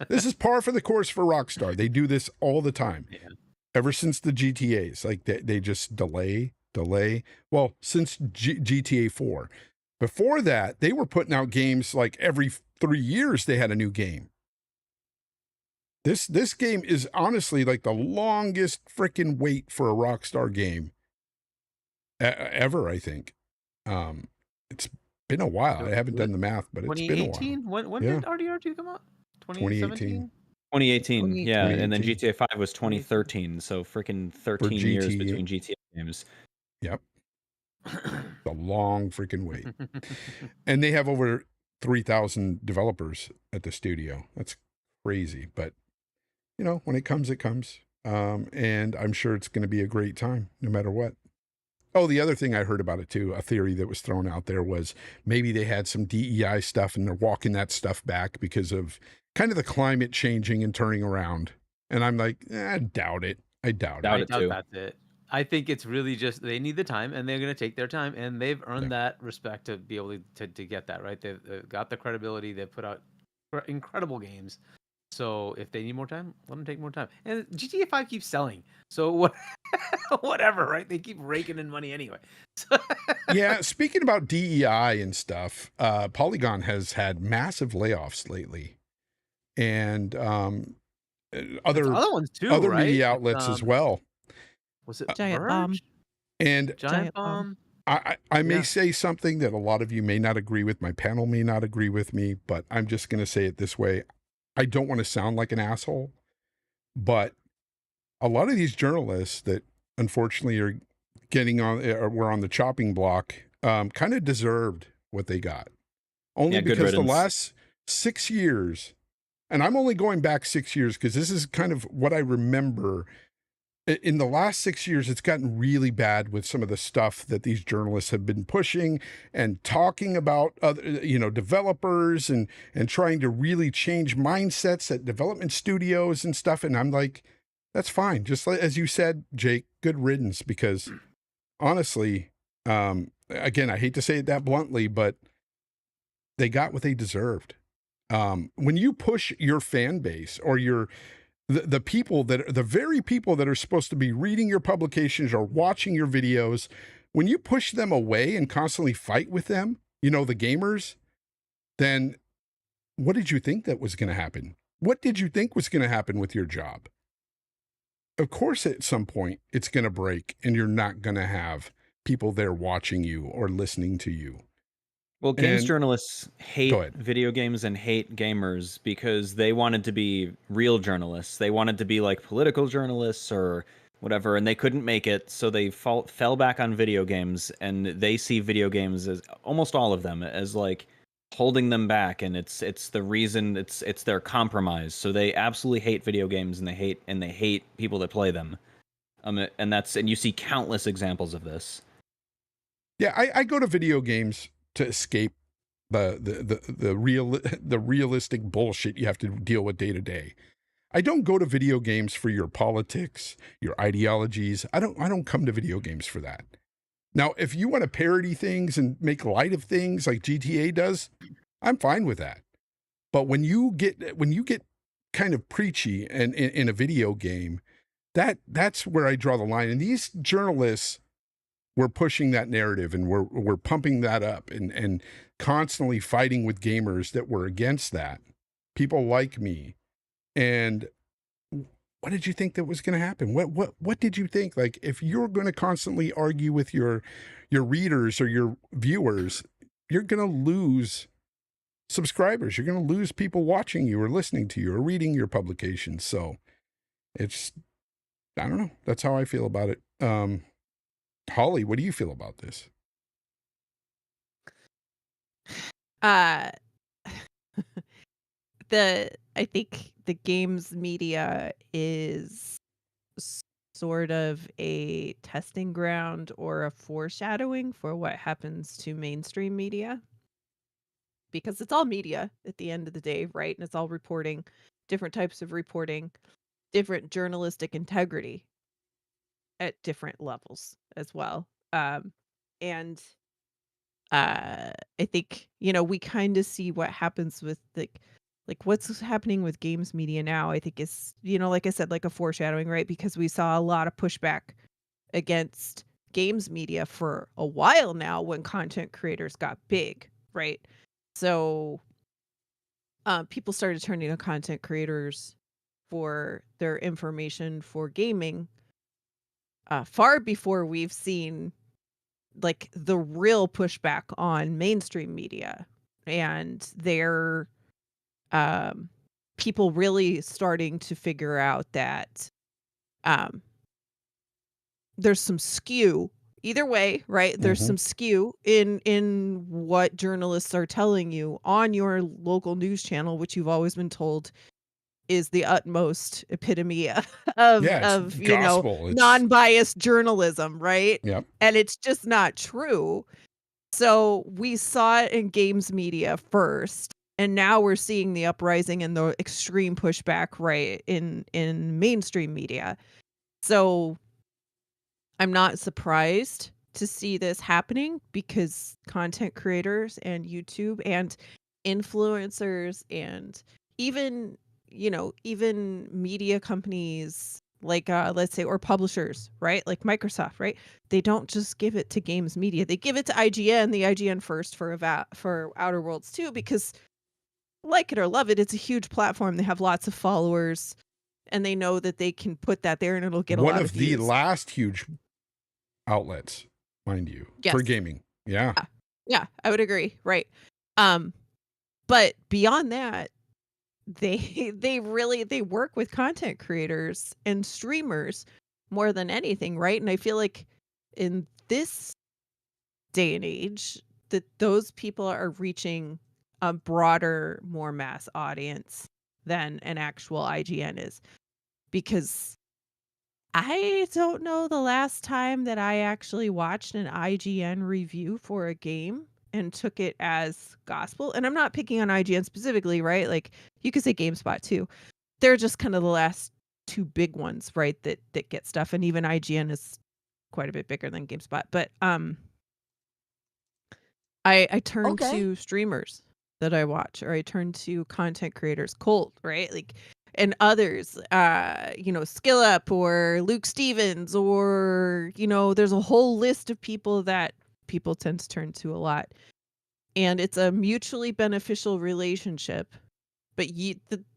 This is par for the course for Rockstar. They do this all the time. Yeah. Ever since the GTAs, like they just delay. Well, since GTA 4. Before that, they were putting out games like every 3 years they had a new game. This game is honestly like the longest freaking wait for a Rockstar game ever, I think. It's been a while. I haven't done the math, but it's been a while. 2018? When did RDR2 come out? 2018. 2018, yeah, and then GTA 5 was 2013, so freaking 13 years between GTA games. Yep. A long freaking wait. And they have over 3,000 developers at the studio. That's crazy, but when it comes, it comes. And I'm sure it's going to be a great time no matter what. Oh, the other thing I heard about it too, a theory that was thrown out there was maybe they had some DEI stuff and they're walking that stuff back because of kind of the climate changing and turning around. And I'm like, I doubt it. I doubt Doubt it. it doubt too. that's it. I think it's really just they need the time, and they're going to take their time, and they've earned Yeah. that respect to be able to get that right. They've got the credibility. They've put out incredible games. So if they need more time, let them take more time. And GTA 5 keeps selling, so what? Whatever, right? They keep raking in money anyway. So Yeah, speaking about DEI and stuff, Polygon has had massive layoffs lately, and it's other other ones too, other right? media It's, outlets as well. was it Giant bomb. Verge? And Giant Giant bomb. bomb. I may Yeah. say something that a lot of you may not agree with. My panel may not agree with me, but I'm just going to say it this way. I don't want to sound like an asshole, but a lot of these journalists that unfortunately are getting on, or were on the chopping block, kind of deserved what they got. Only Yeah, good because the riddance. last 6 years, and I'm only going back 6 years because this is kind of what I remember. In the last 6 years, it's gotten really bad with some of the stuff that these journalists have been pushing and talking about other, developers and trying to really change mindsets at development studios and stuff. And I'm like, that's fine. Just like, as you said, Jake, good riddance, because honestly, again, I hate to say it that bluntly, but they got what they deserved. When you push your fan base or the people that the very people that are supposed to be reading your publications or watching your videos, when you push them away and constantly fight with them, the gamers, then what did you think that was going to happen? What did you think was going to happen with your job? Of course, at some point it's going to break and you're not going to have people there watching you or listening to you. Well, games And- journalists hate Go ahead. video games and hate gamers because they wanted to be real journalists. They wanted to be like political journalists or whatever, and they couldn't make it, so they fell back on video games, and they see video games as almost all of them as like holding them back, and it's the reason it's their compromise. So they absolutely hate video games, and they hate people that play them. And you see countless examples of this. Yeah, I go to video games to escape the realistic bullshit you have to deal with day to day. I don't go to video games for your politics, your ideologies. I don't come to video games for that. Now, if you want to parody things and make light of things like GTA does, I'm fine with that. But when you get kind of preachy and in a video game, that's where I draw the line. And these journalists were pushing that narrative, and we're pumping that up and constantly fighting with gamers that were against that. People like me. And what did you think that was going to happen? What did you think? Like, if you're going to constantly argue with your readers or your viewers, you're going to lose subscribers. You're going to lose people watching you or listening to you or reading your publications. So it's, I don't know. That's how I feel about it. Holly, what do you feel about this? I think the games media is sort of a testing ground or a foreshadowing for what happens to mainstream media. Because it's all media at the end of the day, right? And it's all reporting, different types of reporting, different journalistic integrity at different levels as well. And I think, we kind of see what happens with like what's happening with games media now, I think is, like I said, like a foreshadowing, right? Because we saw a lot of pushback against games media for a while now when content creators got big, right? So people started turning to content creators for their information for gaming far before we've seen like the real pushback on mainstream media, and they're people really starting to figure out that there's some skew either way, right? There's Mhm. some skew in what journalists are telling you on your local news channel, which you've always been told is the utmost epitome Yeah, of it's gospel. It's non-biased journalism, right? Yep. And it's just not true. So we saw it in games media first, and now we're seeing the uprising and the extreme pushback right in mainstream media. So I'm not surprised to see this happening because content creators and YouTube and influencers and even, even media companies like let's say, or publishers, right? Like Microsoft, right? They don't just give it to games media. They give it to IGN, the IGN first for Outer Worlds 2, because like it or love it, it's a huge platform. They have lots of followers and they know that they can put that there and it'll get a one lot of of the views. last huge outlets, mind you, Yes. for gaming. Yeah. Yeah, I would agree. Right. But beyond that, they work with content creators and streamers more than anything, right? And I feel like in this day and age that those people are reaching a broader, more mass audience than an actual IGN is. Because I don't know the last time that I actually watched an IGN review for a game and took it as gospel. And I'm not picking on IGN specifically, right? Like you could say GameSpot too. They're just kind of the last two big ones, right? That get stuff. And even IGN is quite a bit bigger than GameSpot. But I turn Okay. to streamers that I watch, or I turn to content creators, Colt, right? Like, and others, Skill Up or Luke Stevens, or, there's a whole list of people that people tend to turn to a lot. And it's a mutually beneficial relationship. But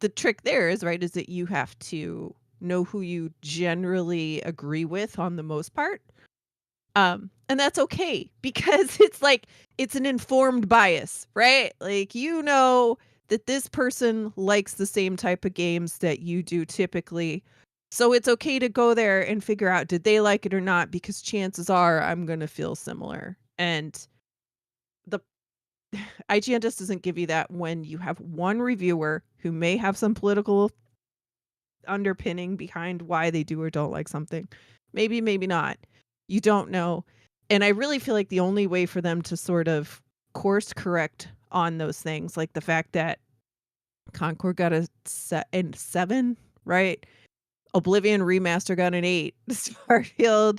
the trick there is, right, is that you have to know who you generally agree with on the most part. And that's okay because it's like, it's an informed bias, right? Like, that this person likes the same type of games that you do typically. So it's okay to go there and figure out, did they like it or not? Because chances are I'm going to feel similar. And the IGN just doesn't give you that when you have one reviewer who may have some political underpinning behind why they do or don't like something. Maybe, maybe not. You don't know. And I really feel like the only way for them to sort of course correct on those things, like the fact that Concord got a 7, right? Oblivion Remaster got an 8. Starfield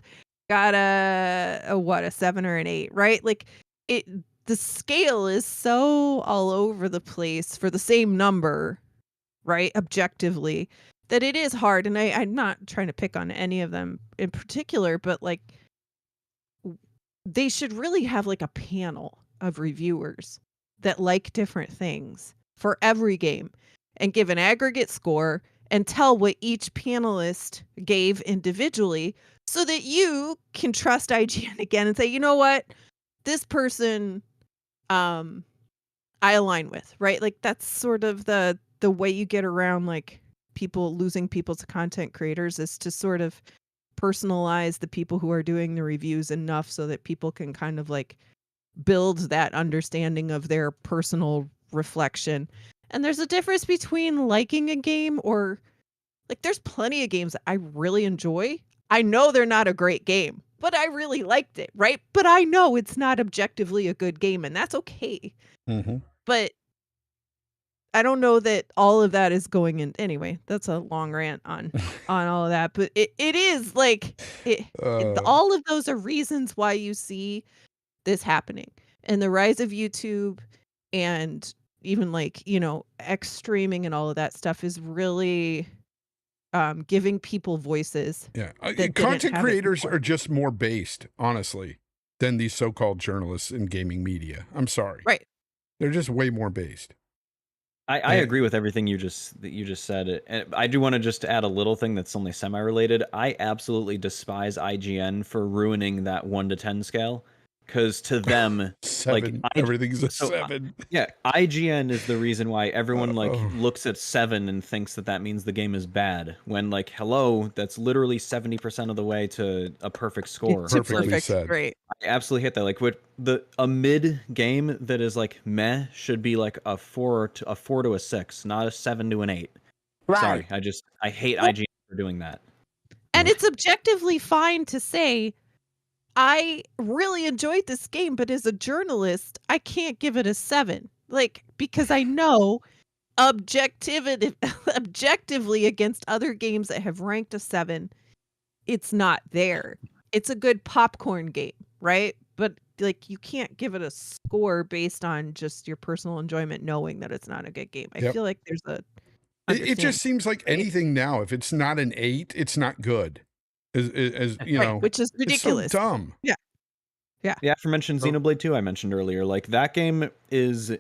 got a 7 or an 8, right? Like the scale is so all over the place for the same number, right? Objectively, that it is hard. And I'm not trying to pick on any of them in particular, but like they should really have like a panel of reviewers that like different things for every game and give an aggregate score and tell what each panelist gave individually so that you can trust IGN again and say, you know what, this person I align with, right? Like that's sort of the way you get around like losing people to content creators is to sort of personalize the people who are doing the reviews enough so that people can kind of like build that understanding of their personal reflection. And there's a difference between liking a game or like there's plenty of games that I really enjoy. I know they're not a great game, but I really liked it, right? But I know it's not objectively a good game and that's okay. Mm-hmm. But I don't know that all of that is going in. Anyway, that's a long rant on all of that. But it is like all of those are reasons why you see this happening. And the rise of YouTube and even like, X streaming and all of that stuff is really giving people voices. Yeah. that Content didn't have it creators before. are just more based, honestly, than these so-called journalists in gaming media. I'm sorry. Right. They're just way more based. I agree with everything you just said. And I do want to just add a little thing that's only semi-related. I absolutely despise IGN for ruining that 1 to 10 scale, because to them, 7. Everything's a 7. Yeah, IGN is the reason why everyone Oh. looks at 7 and thinks that means the game is bad. When like, hello, that's literally 70% of the way to a perfect score. To Perfectly perfect, said. right. I absolutely hate that. Like, a mid game that is like meh should be like a 4 to a 6, not a 7 to an 8. Sorry, I hate Well, IGN for doing that. and it's objectively fine to say, I really enjoyed this game, but as a journalist, I can't give it a 7. Like, because I know objectively against other games that have ranked a 7, it's not there. It's a good popcorn game, right? But like you can't give it a score based on just your personal enjoyment knowing that it's not a good game. I Yep. feel like there's a It just seems like right? anything now, if it's not an 8, it's not good. As you Right, know, which is it's so ridiculous. dumb. Yeah. The aforementioned Xenoblade 2 I mentioned earlier, like that game is,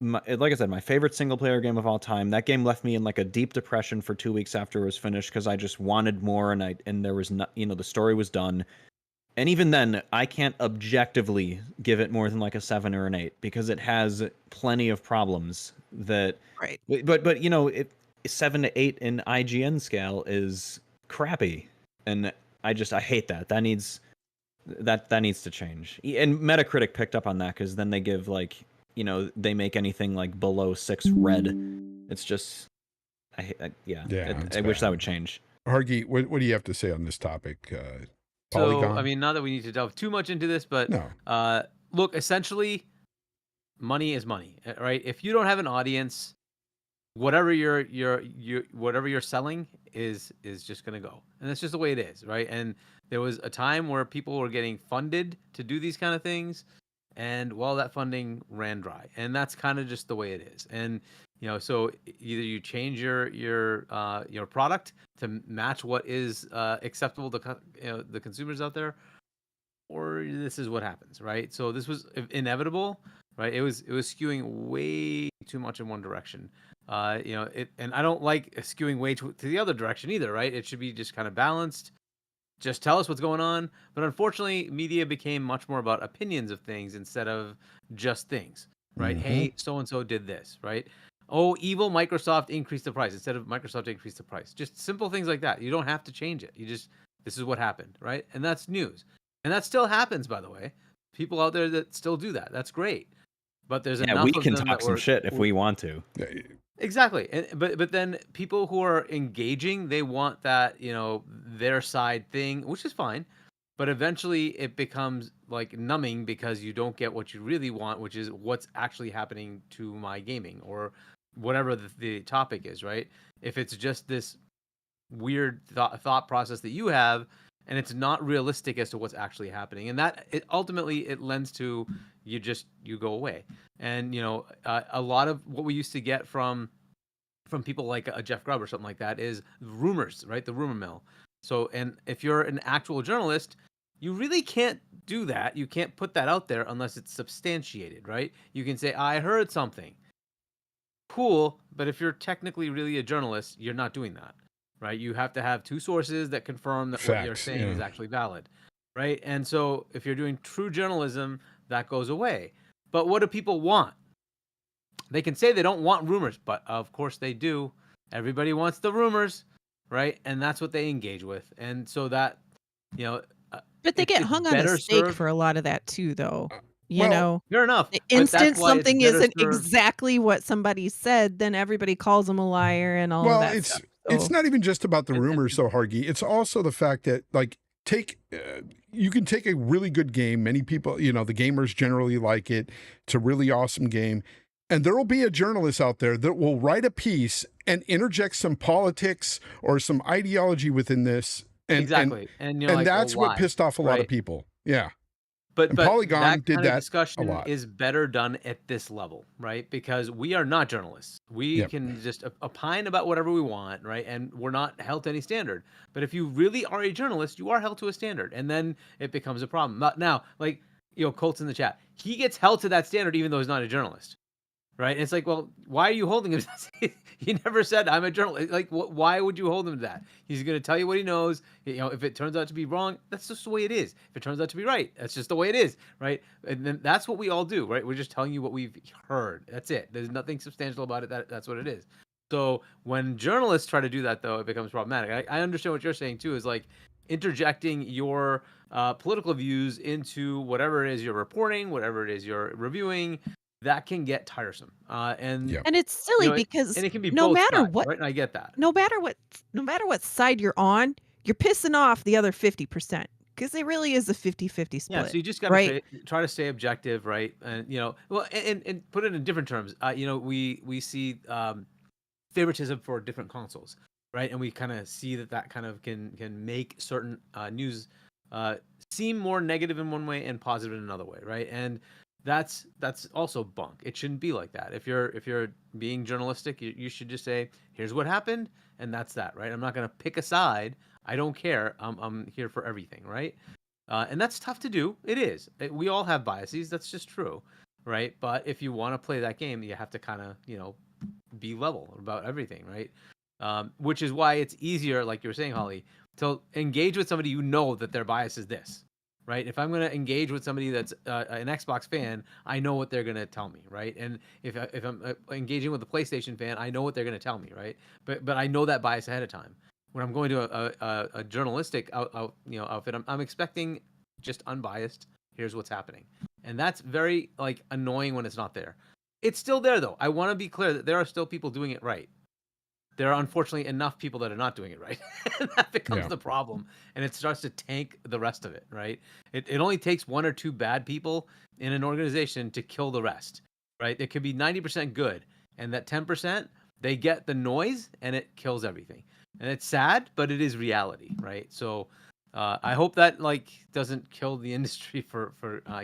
like I said, my favorite single player game of all time. That game left me in like a deep depression for 2 weeks after it was finished because I just wanted more, and there was not, the story was done. And even then, I can't objectively give it more than like a 7 or an 8 because it has plenty of problems that. Right. But 7 to 8 in IGN scale is crappy, and I hate that. That needs to change. And Metacritic picked up on that because then they give like they make anything like below 6 red. It's just I wish that would change. Hargi, what do you have to say on this topic? So, Polygon? I mean, not that we need to delve too much into this, but No. look, essentially, money is money, right? If you don't have an audience, whatever you're selling is just gonna go, and that's just the way it is, right? And there was a time where people were getting funded to do these kind of things, and well, that funding ran dry, and that's kind of just the way it is. And so either you change your product to match what is acceptable to the consumers out there, or this is what happens, right? So this was inevitable, right? It was skewing way too much in one direction. And I don't like skewing way to the other direction either, right? It should be just kind of balanced. Just tell us what's going on. But unfortunately, media became much more about opinions of things instead of just things, right? Mm-hmm. Hey, so-and-so did this, right? Oh, evil Microsoft increased the price instead of Microsoft increased the price. Just simple things like that. You don't have to change it. This is what happened, right? And that's news. And that still happens, by the way. People out there that still do that. That's great. But there's enough we of can them talk some shit if we want to. Exactly. But then people who are engaging, they want that, their side thing, which is fine. But eventually it becomes like numbing because you don't get what you really want, which is what's actually happening to my gaming or whatever the topic is, right? If it's just this weird thought process that you have and it's not realistic as to what's actually happening, and that ultimately it lends to you go away. And a lot of what we used to get from people like a Jeff Grubb or something like that is rumors, right? The rumor mill. So, and if you're an actual journalist, you really can't do that. You can't put that out there unless it's substantiated, right? You can say, I heard something. Cool, but if you're technically really a journalist, you're not doing that, right? You have to have 2 sources that confirm that what you're saying is actually valid, right? And so if you're doing true journalism, that goes away. But what do people want? They can say they don't want rumors, but of course they do. Everybody wants the rumors, right? And that's what they engage with. And so that, but they get hung on a stake for a lot of that too, though. Fair enough. The instant something isn't exactly what somebody said, then everybody calls them a liar and all of that stuff. It's not even just about the rumors, though, Hargi. It's also the fact that, like, you can take a really good game. Many people, the gamers generally like it. It's a really awesome game. And there will be a journalist out there that will write a piece and interject some politics or some ideology within this. And, exactly. And that's what pissed off a lot of people. Yeah. But Polygon did that discussion a lot. is better done at this level, right? Because we are not journalists. We can just opine about whatever we want, right? And we're not held to any standard. But if you really are a journalist, you are held to a standard, and then it becomes a problem. Now, like Colt's in the chat, he gets held to that standard even though he's not a journalist, right? And it's like, well, why are you holding him? He never said I'm a journalist. Like, why would you hold him to that? He's going to tell you what he knows. If it turns out to be wrong, that's just the way it is. If it turns out to be right, that's just the way it is, right? And then that's what we all do, right? We're just telling you what we've heard. That's it. There's nothing substantial about it. That's what it is. So when journalists try to do that, though, it becomes problematic. I understand what you're saying too. Is like interjecting your political views into whatever it is you're reporting, whatever it is you're reviewing. that can get tiresome. And And it's silly you know, because and it can be no both matter sides, what right? And I get that. no matter what side you're on, you're pissing off the other 50% because it really is a 50-50 Yeah, split. so you just got right? to try to stay objective, right? And well, and put it in different terms. We see favoritism for different consoles, right? And we kind of see that kind of can make certain news seem more negative in one way and positive in another way, right? And that's also bunk. It shouldn't be like that. If you're being journalistic, you should just say, here's what happened, and that's that, right? I'm not going to pick a side. I don't care. I'm here for everything, right? And that's tough to do. It is. We all have biases. That's just true, right? But if you want to play that game, you have to kind of, be level about everything, right? Which is why it's easier, like you were saying, Holly, to engage with somebody that their bias is this, right? If I'm going to engage with somebody that's an Xbox fan, I know what they're going to tell me, right? And if I'm engaging with a PlayStation fan, I know what they're going to tell me, right? But I know that bias ahead of time. When I'm going to a journalistic outfit, I'm expecting just unbiased. Here's what's happening, and that's very annoying when it's not there. It's still there though. I want to be clear that there are still people doing it right. There are unfortunately enough people that are not doing it right, and that becomes the problem, and it starts to tank the rest of it, right? It only takes one or two bad people in an organization to kill the rest, right? It could be 90% good, and that 10%, they get the noise and it kills everything. And it's sad, but it is reality, right? So I hope that doesn't kill the industry for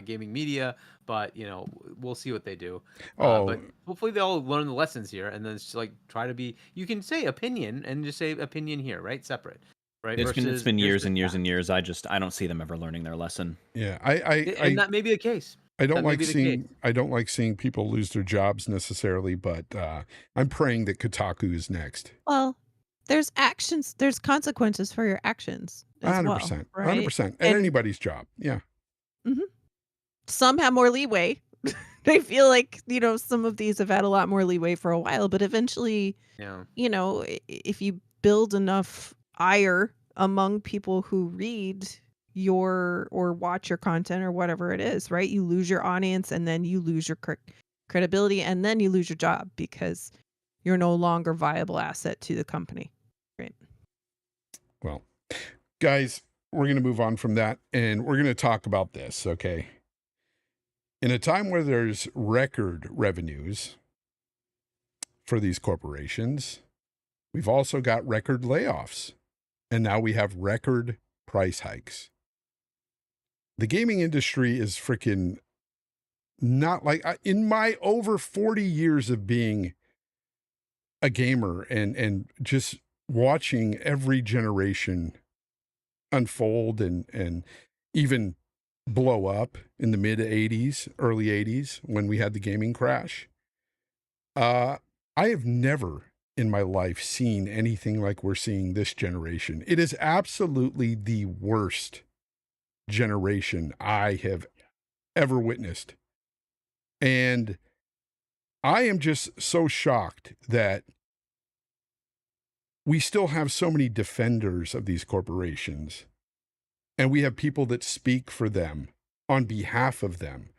gaming media, but we'll see what they do. But hopefully they'll learn the lessons here, and then just try to be. You can say opinion and just say opinion here, right? Separate, right? It's been years and years and years. I don't see them ever learning their lesson. Yeah, and that may be the case. I don't like seeing people lose their jobs necessarily, but I'm praying that Kotaku is next. Well, there's consequences for your actions. 100%, right? 100%. At anybody's job, yeah. Mm-hmm. Some have more leeway. They feel like some of these have had a lot more leeway for a while, but eventually, if you build enough ire among people who read your or watch your content or whatever it is, right? You lose your audience, and then you lose your credibility, and then you lose your job because you're no longer a viable asset to the company, right? Well, guys, we're going to move on from that, and we're going to talk about this, okay? In a time where there's record revenues for these corporations, we've also got record layoffs, and now we have record price hikes. The gaming industry is freaking not in my over 40 years of being a gamer and just watching every generation unfold and even blow up in the mid 80s, early 80s when we had the gaming crash. I have never in my life seen anything like we're seeing this generation. It is absolutely the worst generation I have ever witnessed. And I am just so shocked that we still have so many defenders of these corporations, and we have people that speak for them on behalf of them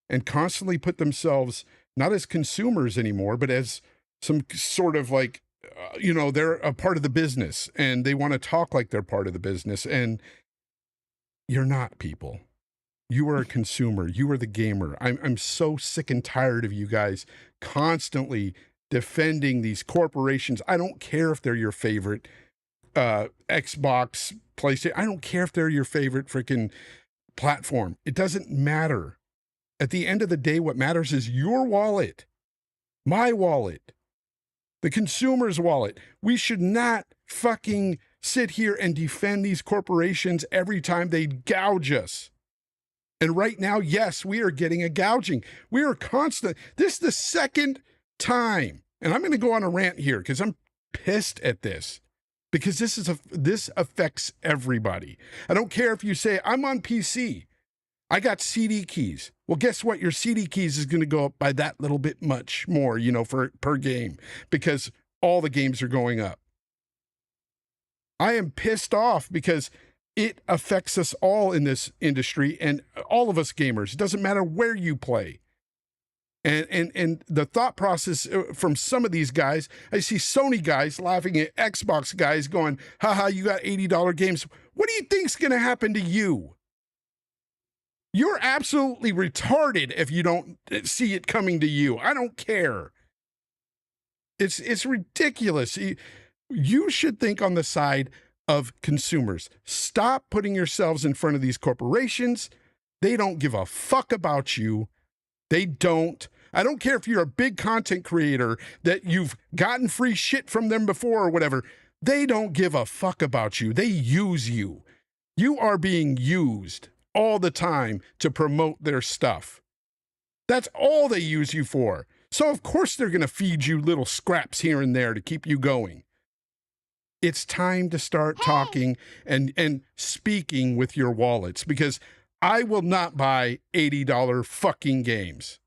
and constantly put themselves not as consumers anymore, but as some sort of they're a part of the business and they want to talk like they're part of the business. And you're not, people. You are a consumer. You are the gamer. I'm so sick and tired of you guys constantly defending these corporations. I don't care if they're your favorite Xbox, PlayStation. I don't care if they're your favorite freaking platform. It doesn't matter. At the end of the day, what matters is your wallet, my wallet, the consumer's wallet. We should not fucking sit here and defend these corporations every time they gouge us. And right now, yes, we are getting a gouging. We are constant. This is the second time, and I'm going to go on a rant here because I'm pissed at this, because this affects everybody. I don't care if you say, I'm on PC, I got CD keys. Well, guess what? Your CD keys is going to go up by that little bit much more, per game, because all the games are going up. I am pissed off because it affects us all in this industry and all of us gamers. It doesn't matter where you play. And the thought process from some of these guys, I see Sony guys laughing at Xbox guys going, haha, you got $80 games. What do you think's going to happen to you? You're absolutely retarded if you don't see it coming to you. I don't care. It's ridiculous. You should think on the side of consumers. Stop putting yourselves in front of these corporations. They don't give a fuck about you. They don't. I don't care if you're a big content creator that you've gotten free shit from them before or whatever. They don't give a fuck about you. They use you. You are being used all the time to promote their stuff. That's all they use you for. So of course they're going to feed you little scraps here and there to keep you going. It's time to start talking and speaking with your wallets, because I will not buy $80 fucking games.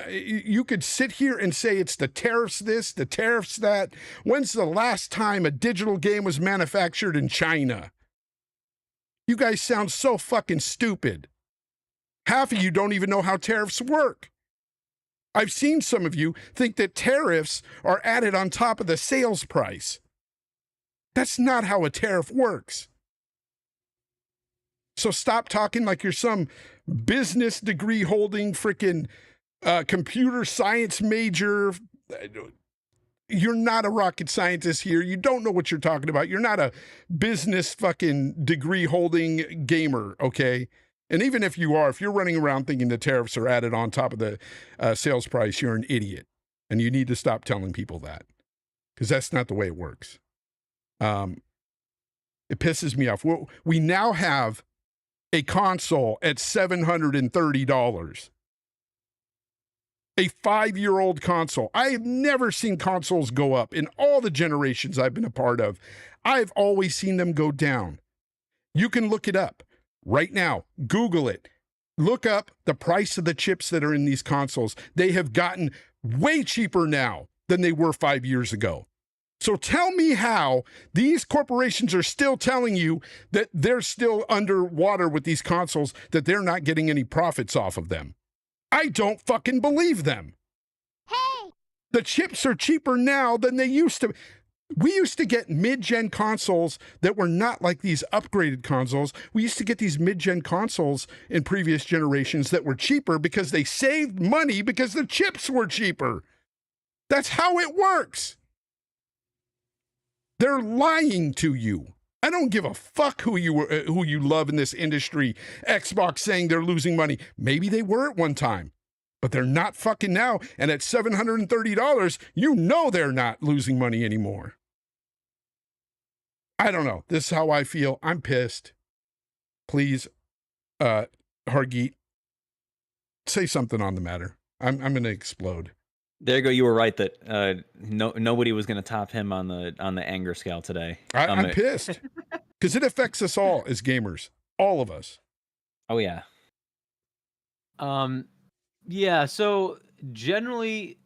You could sit here and say it's the tariffs this, the tariffs that. When's the last time a digital game was manufactured in China? You guys sound so fucking stupid. Half of you don't even know how tariffs work. I've seen some of you think that tariffs are added on top of the sales price. That's not how a tariff works. So stop talking like you're some business degree holding freaking computer science major. You're not a rocket scientist here. You don't know what you're talking about. You're not a business fucking degree holding gamer, okay? And even if you are, if you're running around thinking the tariffs are added on top of the sales price, you're an idiot. And you need to stop telling people that, because that's not the way it works. It pisses me off. We now have a console at $730. A 5-year-old console. I have never seen consoles go up in all the generations I've been a part of. I've always seen them go down. You can look it up right now. Google it. Look up the price of the chips that are in these consoles. They have gotten way cheaper now than they were 5 years ago. So tell me how these corporations are still telling you that they're still underwater with these consoles, that they're not getting any profits off of them. I don't fucking believe them. Hey! The chips are cheaper now than they used to. We used to get mid-gen consoles that were not like these upgraded consoles. We used to get these mid-gen consoles in previous generations that were cheaper because they saved money because the chips were cheaper. That's how it works. They're lying to you. I don't give a fuck who you love in this industry. Xbox saying they're losing money. Maybe they were at one time, but they're not fucking now. And at $730, you know they're not losing money anymore. I don't know. This is how I feel. I'm pissed. Please, Hargeet, say something on the matter. I'm going to explode. There you go. You were right that nobody was going to top him on the anger scale today. I'm pissed because it affects us all as gamers, all of us. Oh yeah. Yeah. So generally,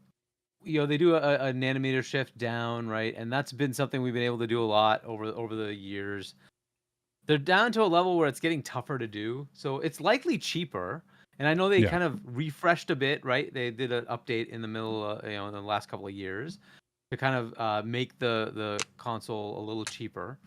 they do a nanometer shift down, right? And that's been something we've been able to do a lot over the years. They're down to a level where it's getting tougher to do, so it's likely cheaper. And I know they kind of refreshed a bit, right? They did an update in the middle, in the last couple of years to kind of make the console a little cheaper.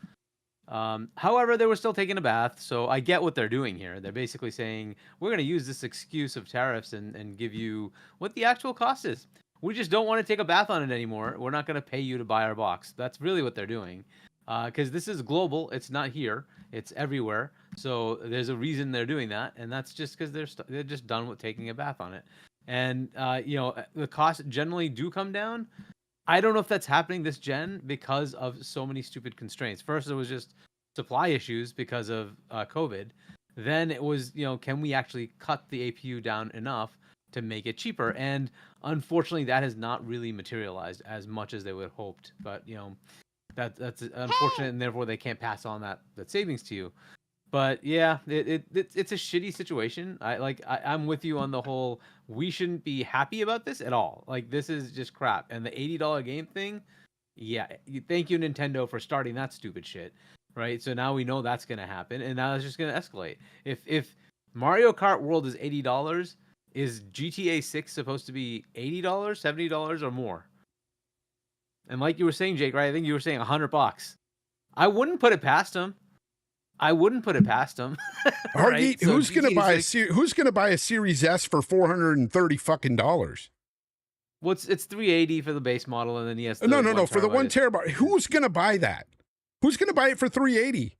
However, they were still taking a bath, so I get what they're doing here. They're basically saying, we're going to use this excuse of tariffs and give you what the actual cost is. We just don't want to take a bath on it anymore. We're not going to pay you to buy our box. That's really what they're doing. Because this is global. It's not here. It's everywhere. So there's a reason they're doing that, and that's just because they're just done with taking a bath on it. And the costs generally do come down. I don't know if that's happening this gen because of so many stupid constraints. First, it was just supply issues because of COVID. Then it was, can we actually cut the APU down enough to make it cheaper? And unfortunately, that has not really materialized as much as they would have hoped. But that's unfortunate, and therefore they can't pass on that savings to you. But yeah, it's a shitty situation. I'm with you on the whole. We shouldn't be happy about this at all. Like, this is just crap. And the $80 game thing, yeah, thank you Nintendo for starting that stupid shit, right? So now we know that's gonna happen, and now it's just gonna escalate. If Mario Kart World is $80, is GTA 6 supposed to be $80, $70 or more? And like you were saying, Jake, right? I think you were saying $100. I wouldn't put it past them. Right? Hargeet, So who's gonna buy GTA6 who's gonna buy a Series S for $430 fucking dollars? Well, it's 380 for the base model, and then he has the No, for the 1 terabyte. terabyte. Who's gonna buy that? Who's gonna buy it for 380?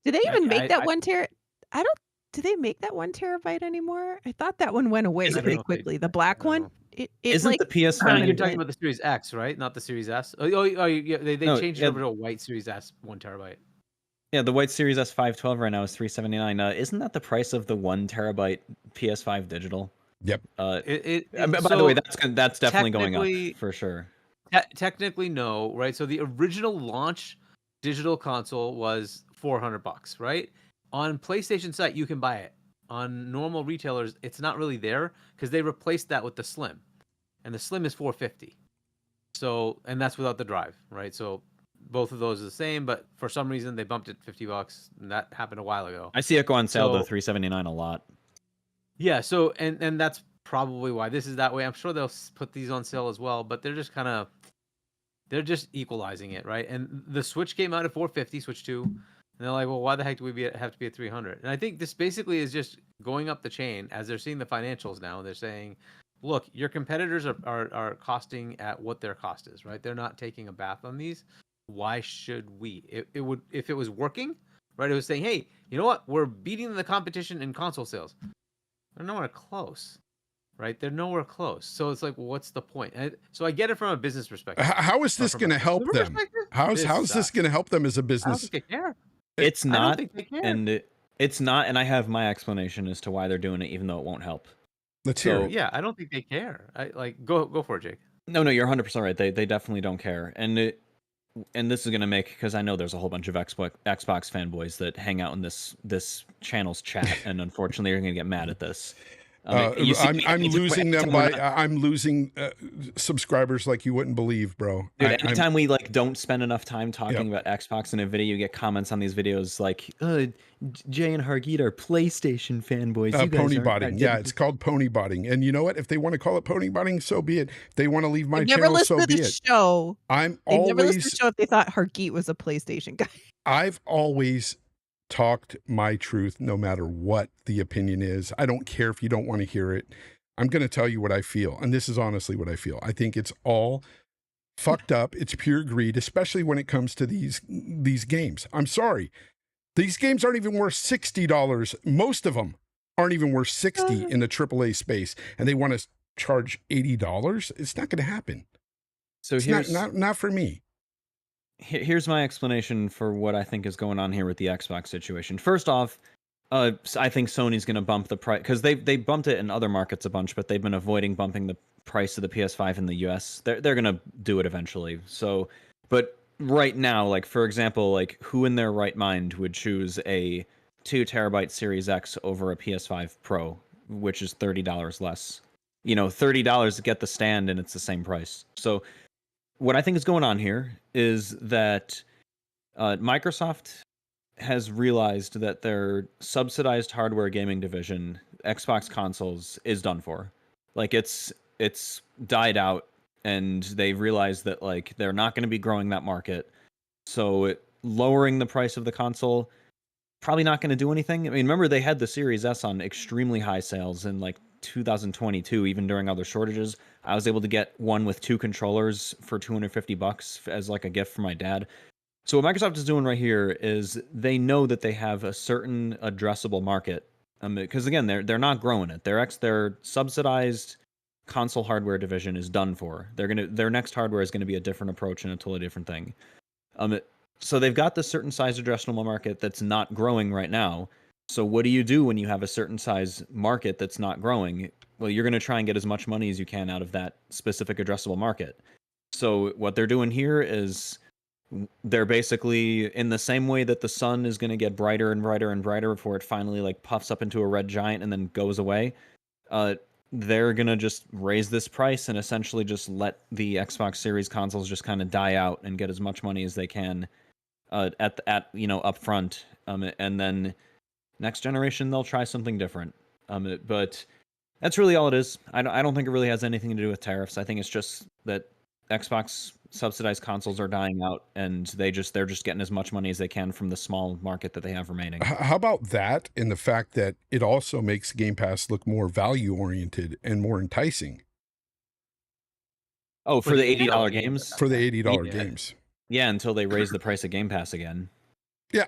Do they even make that I- 1 tera? I don't. Do they make that 1 terabyte anymore? I thought that one went away Is it- pretty I don't know if they- quickly. The black I don't one. know. It Isn't like the PS5? kinda You're talking went. about the Series X, right? Not the Series S. Oh, yeah. They No, changed it yeah. over to a white Series S 1 terabyte. Yeah, the white Series S 512 right now is $379. Isn't that the price of the 1 terabyte PS5 digital? Yep. By the way, that's definitely going up for sure. Technically, no, right? So the original launch digital console was $400, right? On PlayStation site, you can buy it. On normal retailers, it's not really there because they replaced that with the Slim, and the Slim is $450. So, and that's without the drive, right? So both of those are the same, but for some reason they bumped it $50, and that happened a while ago. I see it go on sale though, So- $379 a lot. Yeah, so and that's probably why this is that way. I'm sure they'll put these on sale as well, but they're just equalizing it, right? And the Switch came out at $450, Switch 2, and they're like, well, why the heck do we have to be at $300? And I think this basically is just going up the chain as they're seeing the financials now, and they're saying, look, your competitors are costing at what their cost is, right? They're not taking a bath on these. Why should we? It would, if it was working, right? It was saying, hey, you know what? We're beating the competition in console sales. They're nowhere close, right? They're nowhere close. So it's like, well, what's the point? So I get it from a business perspective. How is this From going to a help consumer them? perspective, How's this sucks. going to help them as a I don't business? think they care. It's I don't not, think they care. and it's not, and I have my explanation as to why they're doing it, even though it won't help. Let's hear So- it. Yeah, I don't think they care. I like go for it, Jake. No, you're 100% right. They definitely don't care, and this is gonna make, because I know there's a whole bunch of Xbox fanboys that hang out in this channel's chat, and unfortunately, you're gonna get mad at this. You see- I'm losing them anytime by we're not- I'm losing subscribers like you wouldn't believe, bro. Dude, I'm- anytime we like don't spend enough time talking about Xbox in a video, you get comments on these videos like, Jay and Hargeet are PlayStation fanboys. You guys pony aren't." botting. Yeah, it's called pony botting. And you know what? If they want to call it pony botting, so be it. If they want to leave my They never channel, listened so to be the it. show. I'm They never listened to the always show if they thought Hargeet was a PlayStation guy. I've always talked my truth no matter what the opinion is. I don't care if you don't want to hear it. I'm going to tell you what I feel. And this is honestly what I feel. I think it's all fucked up. It's pure greed, especially when it comes to these games. I'm sorry. These games aren't even worth $60. Most of them aren't even worth $60 in the AAA space. And they want to charge $80. It's not going to happen. So It's here's not for me. here's my explanation for what I think is going on here with the Xbox situation. First off, I think Sony's going to bump the price, because they bumped it in other markets a bunch, but they've been avoiding bumping the price of the PS5 in the US. They're going to do it eventually. So, but right now, like for example, like who in their right mind would choose a 2 terabyte Series X over a PS5 Pro, which is $30 less? You know, $30 to get the stand, and it's the same price. So, what I think is going on here is that Microsoft has realized that their subsidized hardware gaming division, Xbox consoles, is done for. Like it's died out, and they've realized that like they're not going to be growing that market. So lowering the price of the console probably not going to do anything. I mean, remember they had the Series S on extremely high sales in like 2022, even during other shortages. I was able to get one with 2 controllers for $250 as like a gift for my dad. So what Microsoft is doing right here is they know that they have a certain addressable market, because again, they're not growing it. Their subsidized console hardware division is done for. Their next hardware is going to be a different approach and a totally different thing. So they've got this certain size addressable market that's not growing right now. So what do you do when you have a certain size market that's not growing? Well, you're going to try and get as much money as you can out of that specific addressable market. So what they're doing here is they're basically, in the same way that the sun is going to get brighter and brighter and brighter before it finally like puffs up into a red giant and then goes away, they're going to just raise this price and essentially just let the Xbox Series consoles just kind of die out and get as much money as they can at you know, up front, and then next generation they'll try something different. But That's really all it is. I don't think it really has anything to do with tariffs. I think it's just that Xbox subsidized consoles are dying out, and they're just getting as much money as they can from the small market that they have remaining. How about that and the fact that it also makes Game Pass look more value-oriented and more enticing? Oh, for the $80 games? For the $80 Yeah. games. Yeah, until they raise the price of Game Pass again. Yeah,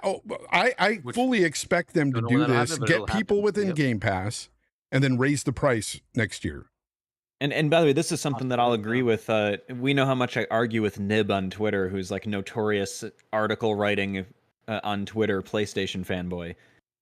I fully expect them to don't know do when that'll this, happen, but get it'll people happen. within Yep. Game Pass, and then raise the price next year. And by the way, this is something that I'll Possibly, agree with. We know how much I argue with Nib on Twitter, who's like notorious article writing on Twitter PlayStation fanboy.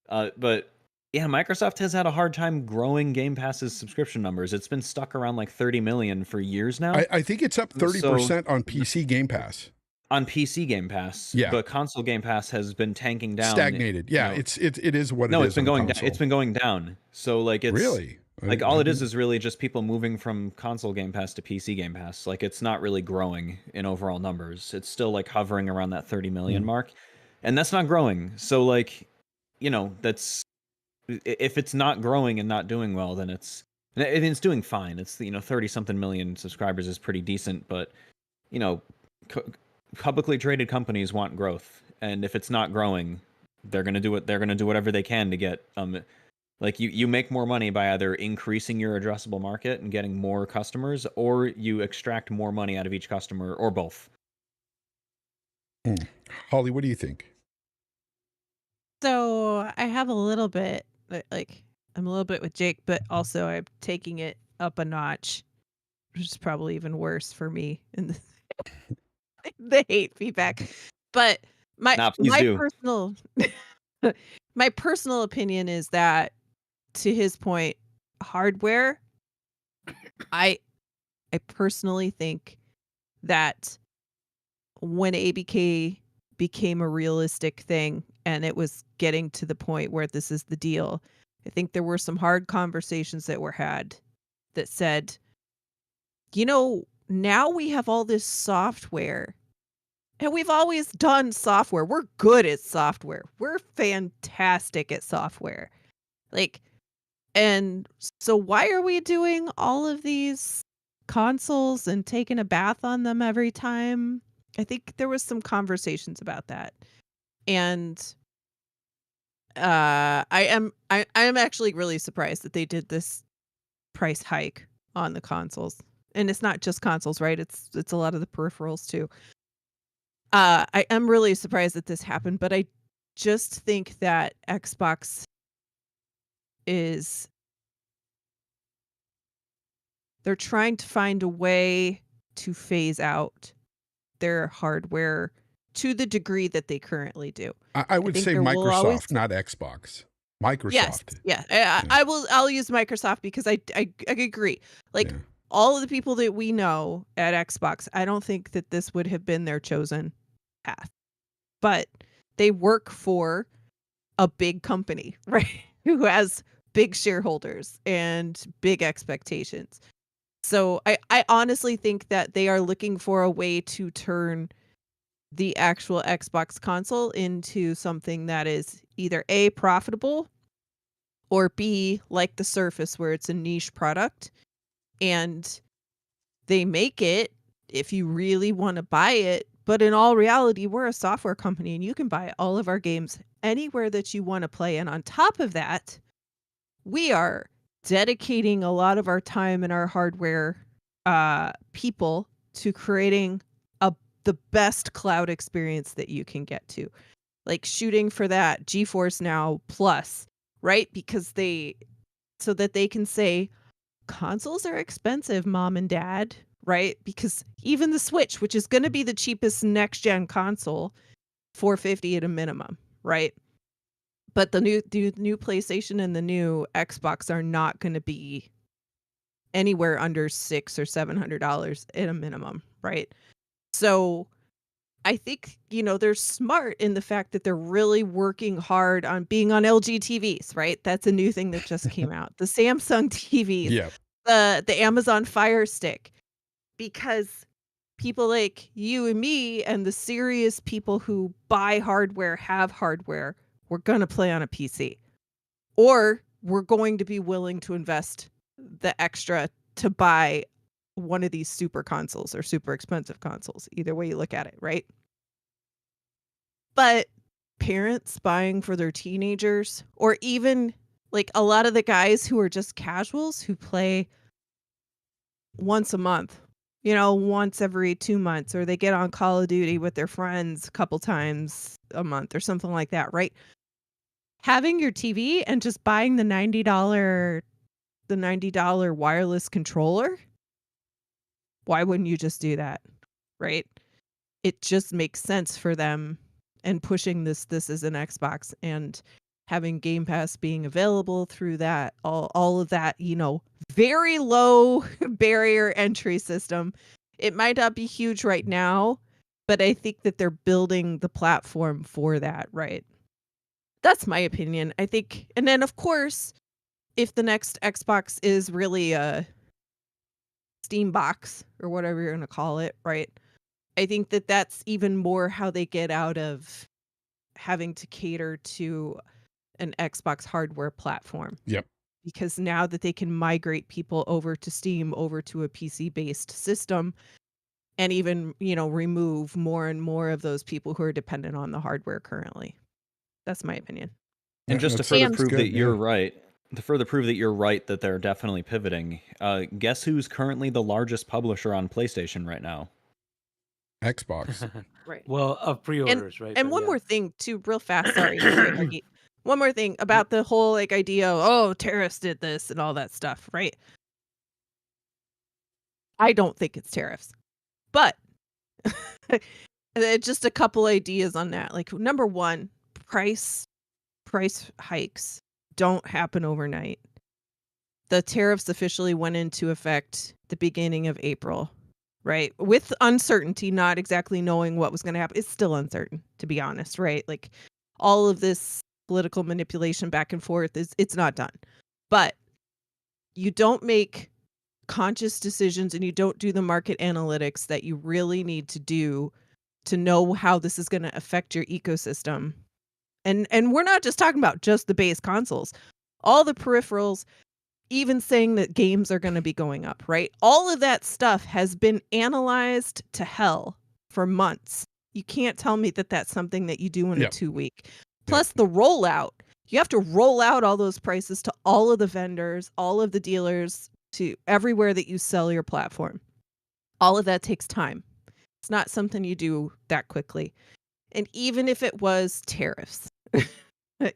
But yeah, Microsoft has had a hard time growing Game Pass's subscription numbers. It's been stuck around like 30 million for years now. I think it's up 30% on PC Game Pass. On PC Game Pass, Yeah. but console Game Pass has been tanking down. Stagnated. Yeah, you know. it is what it is. No, it's been on going down. console. It's been going down. So like it's Really? like all it is really just people moving from console Game Pass to PC Game Pass. Like it's not really growing in overall numbers. It's still like hovering around that 30 million mark, and that's not growing. So like, you know, that's if it's not growing and not doing well, then it's doing fine. It's 30 something million subscribers is pretty decent, but you know, publicly traded companies want growth, and if it's not growing, they're gonna do it. They're gonna do whatever they can to get like you make more money by either increasing your addressable market and getting more customers, or you extract more money out of each customer, or both. Holly, what do you think? So I have a little bit, like I'm a little bit with Jake, but also I'm taking it up a notch, which is probably even worse for me in the hate feedback. But my personal my personal opinion is that, to his point, hardware, I personally think that when ABK became a realistic thing and it was getting to the point where this is the deal, I think there were some hard conversations that were had that said, now we have all this software and we've always done software. We're good at software. We're fantastic at software. And so why are we doing all of these consoles and taking a bath on them every time? I think there was some conversations about that. And I am actually really surprised that they did this price hike on the consoles. And it's not just consoles, right? It's a lot of the peripherals too. I am really surprised that this happened, but I just think that Xbox they're trying to find a way to phase out their hardware to the degree that they currly do. I would say Microsoft, not Xbox. Microsoft. Yes, yeah. I'll use Microsoft because I agree. All of the people that we know at Xbox, I don't think that this would have been their chosen path. But they work for a big company, right? Who has big shareholders and big expectations. So I honestly think that they are looking for a way to turn the actual Xbox console into something that is either A, profitable, or B, like the Surface, where it's a niche product. And they make it if you really want to buy it. But in all reality, we're a software company and you can buy all of our games anywhere that you want to play. And on top of that, we are dedicating a lot of our time and our hardware people to creating the best cloud experience that you can get to. Like shooting for that GeForce Now Plus, right? Because so that they can say, consoles are expensive, mom and dad, right? Because even the Switch, which is going to be the cheapest next gen console, $450 at a minimum, right? But the new PlayStation and the new Xbox are not going to be anywhere under $600 or $700 at a minimum, right? So I think, they're smart in the fact that they're really working hard on being on LG TVs, right? That's a new thing that just came out. The Samsung TVs, the Amazon Fire Stick, because people like you and me and the serious people who buy hardware, have hardware, we're going to play on a PC, or we're going to be willing to invest the extra to buy one of these super consoles or super expensive consoles, either way you look at it, right? But parents buying for their teenagers, or even like a lot of the guys who are just casuals who play once a month, once every 2 months, or they get on Call of Duty with their friends a couple times a month or something like that, right? Having your TV and just buying the $90 wireless controller, why wouldn't you just do that, right? It just makes sense for them, and pushing this as an Xbox and having Game Pass being available through that, all of that, very low barrier entry system. It might not be huge right now, but I think that they're building the platform for that, right? That's my opinion. I think, and then of course, if the next Xbox is really a Steam box or whatever you're going to call it, right? I think that that's even more how they get out of having to cater to an Xbox hardware platform. Yep. Because now that they can migrate people over to Steam, over to a PC-based system, and even, remove more and more of those people who are dependent on the hardware currently. That's my opinion. And just to that's further And- prove good, that you're yeah. right, that they're definitely pivoting, guess who's currently the largest publisher on PlayStation right now? Xbox. Right. Well, of pre-orders, right? And But one yeah. more thing too, real fast, sorry. Hargy. One more thing about the whole idea of, tariffs did this and all that stuff, right? I don't think it's tariffs. But just a couple ideas on that. Like, number one, price hikes don't happen overnight. The tariffs officially went into effect the beginning of April, right? With uncertainty, not exactly knowing what was going to happen. It's still uncertain, to be honest, right? Like, all of this political manipulation back and forth it's not done. But you don't make conscious decisions and you don't do the market analytics that you really need to do to know how this is going to affect your ecosystem. And we're not just talking about just the base consoles, all the peripherals, even saying that games are going to be going up, right? All of that stuff has been analyzed to hell for months. You can't tell me that that's something that you do in a 2-week. Plus the rollout. You have to roll out all those prices to all of the vendors, all of the dealers, to everywhere that you sell your platform. All of that takes time. It's not something you do that quickly. And even if it was tariffs,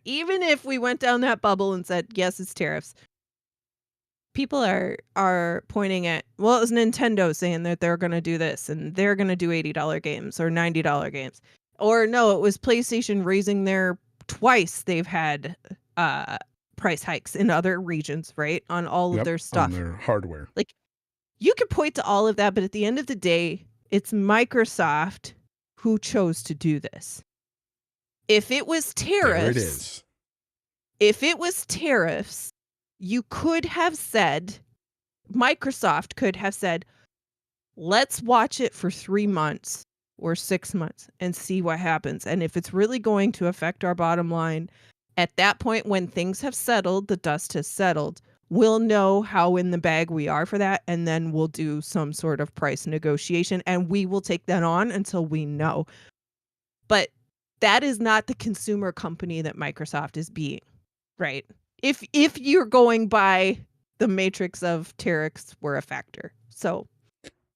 even if we went down that bubble and said, yes, it's tariffs, people are pointing at, well, it was Nintendo saying that they're going to do this and they're going to do $80 games or $90 games. Or no, it was PlayStation raising twice they've had price hikes in other regions, right? On all of their stuff. On their hardware. Like, you could point to all of that, but at the end of the day, it's Microsoft who chose to do this. If it was tariffs, There it is. If it was tariffs, you could have said, Microsoft could have said, let's watch it for 3 months or 6 months and see what happens. And if it's really going to affect our bottom line, at that point, when things have settled, the dust has settled, we'll know how in the bag we are for that. And then we'll do some sort of price negotiation and we will take that on until we know. But that is not the consumer company that Microsoft is being, right? If you're going by the matrix of tariffs were a factor. So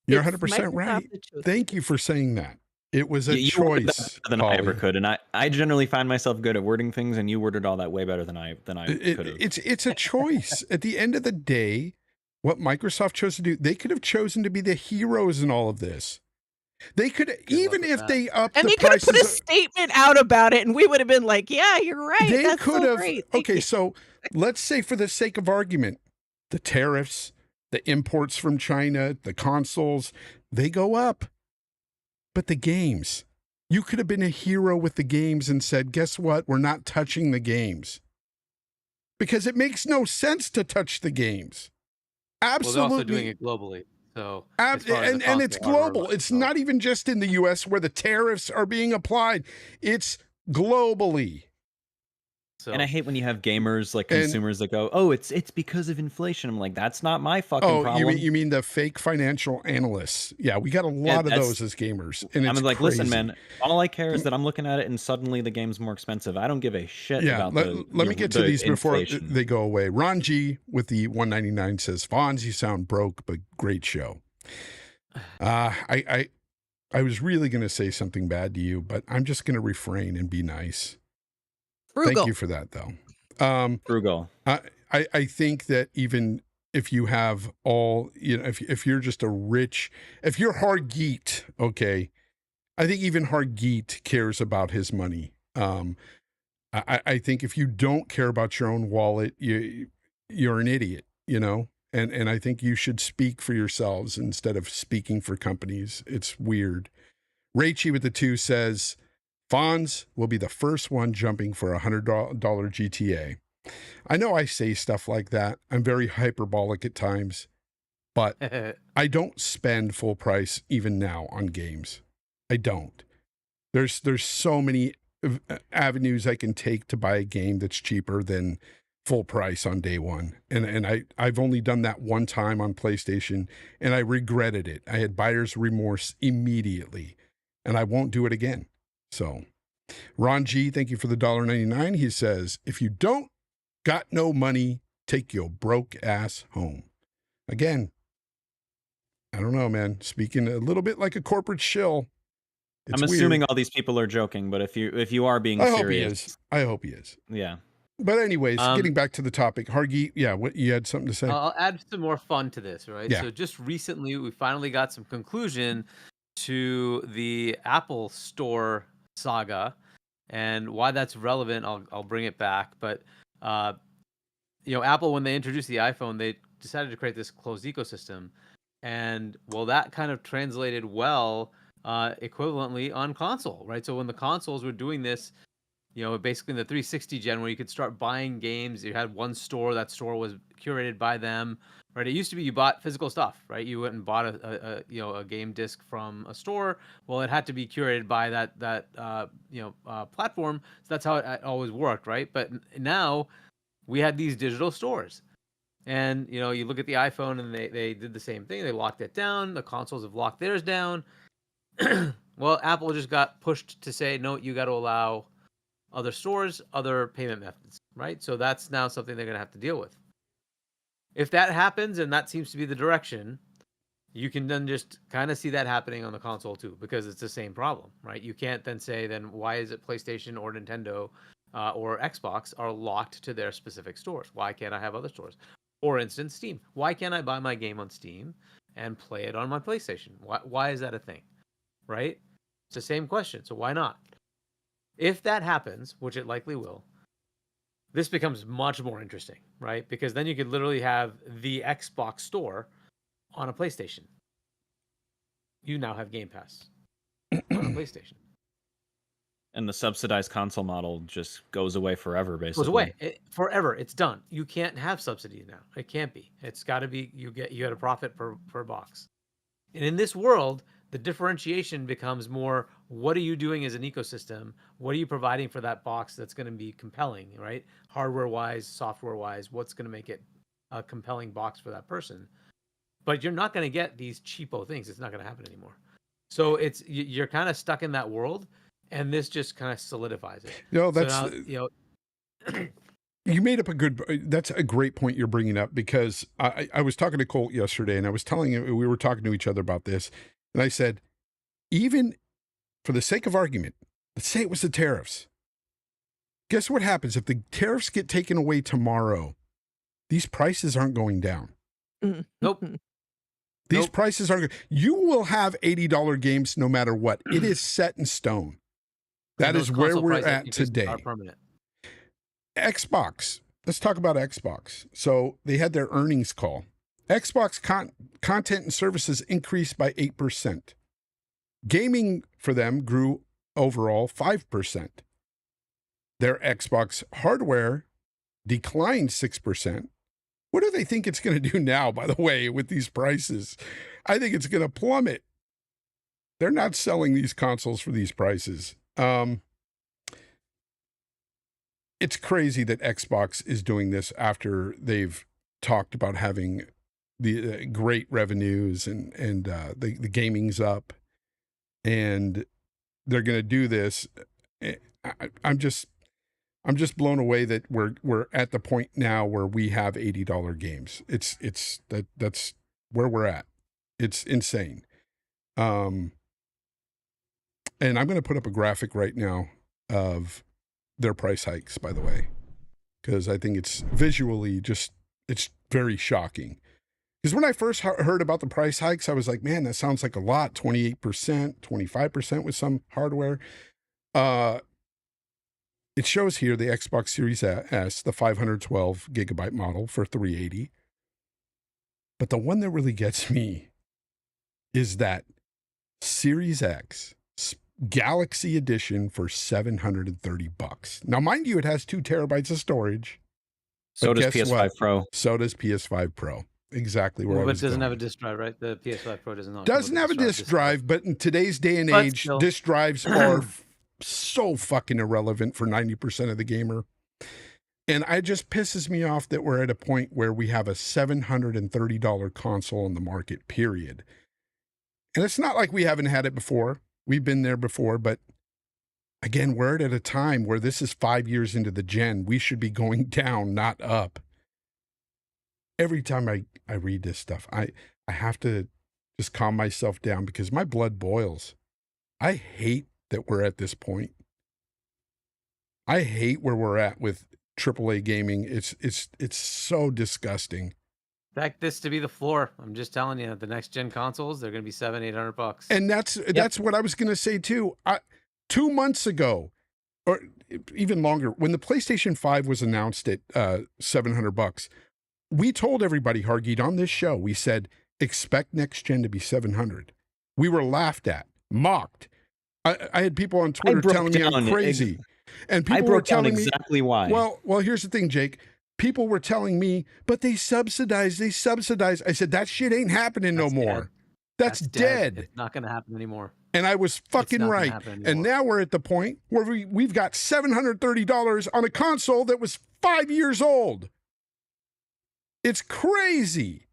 You're it's 100% Microsoft right. that chose Thank to you for saying that. It was a You worded that choice. better than I ever Holly. could, and I generally find myself good at wording things, and you worded all that way better than I could have. It's a choice. At the end of the day, what Microsoft chose to do, they could have chosen to be the heroes in all of this. They could, even if they upped And the they could have prices. put a statement out about it and we would have been like, yeah, you're right. They That's could so have. great. Thank Okay, you. so let's say, for the sake of argument, the tariffs, the imports from China, the consoles, they go up. But the games, you could have been a hero with the games and said, guess what? We're not touching the games. Because it makes no sense to touch the games. Absolutely. Well, they're also doing it globally. So And it's global. It's not even just in the US where the tariffs are being applied. It's globally. So And I hate when you have gamers, like And- consumers, that go, "Oh, it's because of inflation." I'm like, that's not my fucking Oh, problem. you mean the fake financial analysts? Yeah, we got a lot of those as gamers, and it's I'm like, crazy. listen, man. All I care is that I'm looking at it, and suddenly the game's more expensive. I don't give a shit Yeah, about let me get to these before inflation. they go away. Ron G with the 199 says, "Fonz, you sound broke, but great show." I was really going to say something bad to you, but I'm just going to refrain and be nice. Frugal. Thank you for that, though. Frugal. I think that even if you have all, if you're just if you're hard geeked, okay, I think even hard geeked cares about his money. I think if you don't care about your own wallet, you're an idiot, and I think you should speak for yourselves instead of speaking for companies. It's weird. Rachie with the 2 says, Fonz will be the first one jumping for $100 GTA. I know I say stuff like that. I'm very hyperbolic at times, but I don't spend full price even now on games. I don't. There's so many avenues I can take to buy a game that's cheaper than full price on day one. And I've only done that one time on PlayStation, and I regretted it. I had buyer's remorse immediately, and I won't do it again. So Ron G, thank you for the $1.99. He says, if you don't got no money, take your broke ass home. Again, I don't know, man. Speaking a little bit like a corporate shill. I'm assuming all these people are joking, but if you are being serious, I hope he is. Yeah. But anyways, getting back to the topic, Hargi, yeah, what you had something to say? I'll add some more fun to this, right? Yeah. So just recently, we finally got some conclusion to the Apple Store saga, and why that's relevant. I'll bring it back, but Apple, when they introduced the iPhone, they decided to create this closed ecosystem, and well, that kind of translated well equivalently on console, right? So when the consoles were doing this, basically in the 360 gen, where you could start buying games, you had one store. That store was curated by them, right? It used to be you bought physical stuff, right? You went and bought a game disc from a store. Well, it had to be curated by that platform. So that's how it always worked, right? But now we had these digital stores, and you look at the iPhone, and they did the same thing. They locked it down. The consoles have locked theirs down. Well, Apple just got pushed to say, no, you got to allow other stores, other payment methods, right? So that's now something they're going to have to deal with. If that happens, and that seems to be the direction, you can then just kind of see that happening on the console too, because it's the same problem, right? You can't then say, then why is it PlayStation or Nintendo or Xbox are locked to their specific stores? Why can't I have other stores? For instance, Steam. Why can't I buy my game on Steam and play it on my PlayStation? Why is that a thing, right? It's the same question. So why not? If that happens, which it likely will, this becomes much more interesting, right? Because then you could literally have the Xbox store on a PlayStation. You now have Game Pass on a PlayStation. And the subsidized console model just goes away forever, basically. Goes away forever. It's done. You can't have subsidies now. It can't be. It's got to be. You get a profit per box. And in this world, the differentiation becomes more, what are you doing as an ecosystem? What are you providing for that box that's going to be compelling, right? Hardware-wise, software-wise, what's going to make it a compelling box for that person? But you're not going to get these cheapo things. It's not going to happen anymore. So you're kind of stuck in that world, and this just kind of solidifies it. You made up that's a great point you're bringing up, because I was talking to Colt yesterday, and I was telling him, we were talking to each other about this, and I said, even for the sake of argument, let's say it was the tariffs. Guess what happens if the tariffs get taken away tomorrow? These prices aren't going down. Nope. These prices aren't. You will have $80 games no matter what. It is set in stone. That is where we're at today. Are permanent. Xbox. Let's talk about Xbox. So they had their earnings call. Xbox content and services increased by 8%. Gaming for them grew overall 5%. Their Xbox hardware declined 6%. What do they think it's going to do now, by the way, with these prices? I think it's going to plummet. They're not selling these consoles for these prices. it's crazy that Xbox is doing this after they've talked about having the great revenues and the gaming's up, and they're going to do this. I'm just blown away that we're at the point now where we have $80 games. That's where we're at. It's insane. And I'm going to put up a graphic right now of their price hikes, by the way, because I think it's visually it's very shocking. Because when I first heard about the price hikes, I was like, man, that sounds like a lot. 28%, 25% with some hardware. It shows here the Xbox Series S, the 512 gigabyte model for $380. But the one that really gets me is that Series X Galaxy Edition for $730. Now, mind you, it has 2 terabytes of storage. So does PS5 Pro. So does PS5 Pro. Exactly where I was But it doesn't going. have a disk drive, right? The PS5 Pro doesn't have a disk drive, but in today's day and age, disk drives are so fucking irrelevant for 90% of the gamer. And it just pisses me off that we're at a point where we have a $730 console on the market, period. And it's not like we haven't had it before. We've been there before, but again, we're at a time where this is 5 years into the gen. We should be going down, not up. Every time I read this stuff, I have to just calm myself down because my blood boils. I hate that we're at this point. I hate where we're at with AAA gaming. It's so disgusting. Expect this to be the floor. I'm just telling you, the next gen consoles, they're going to be $700-800. And that's what I was going to say too. 2 months ago, or even longer, when the PlayStation 5 was announced at $700, we told everybody, Hargeet, on this show, we said, expect next gen to be $700. We were laughed at, mocked. I had people on Twitter telling me I'm crazy. And people were telling me exactly why. Well, here's the thing, Jake. People were telling me, but they subsidize. I said, that shit ain't happening no more. That's dead. It's not going to happen anymore. And I was fucking right. And now we're at the point where we've got $730 on a console that was 5 years old. It's crazy.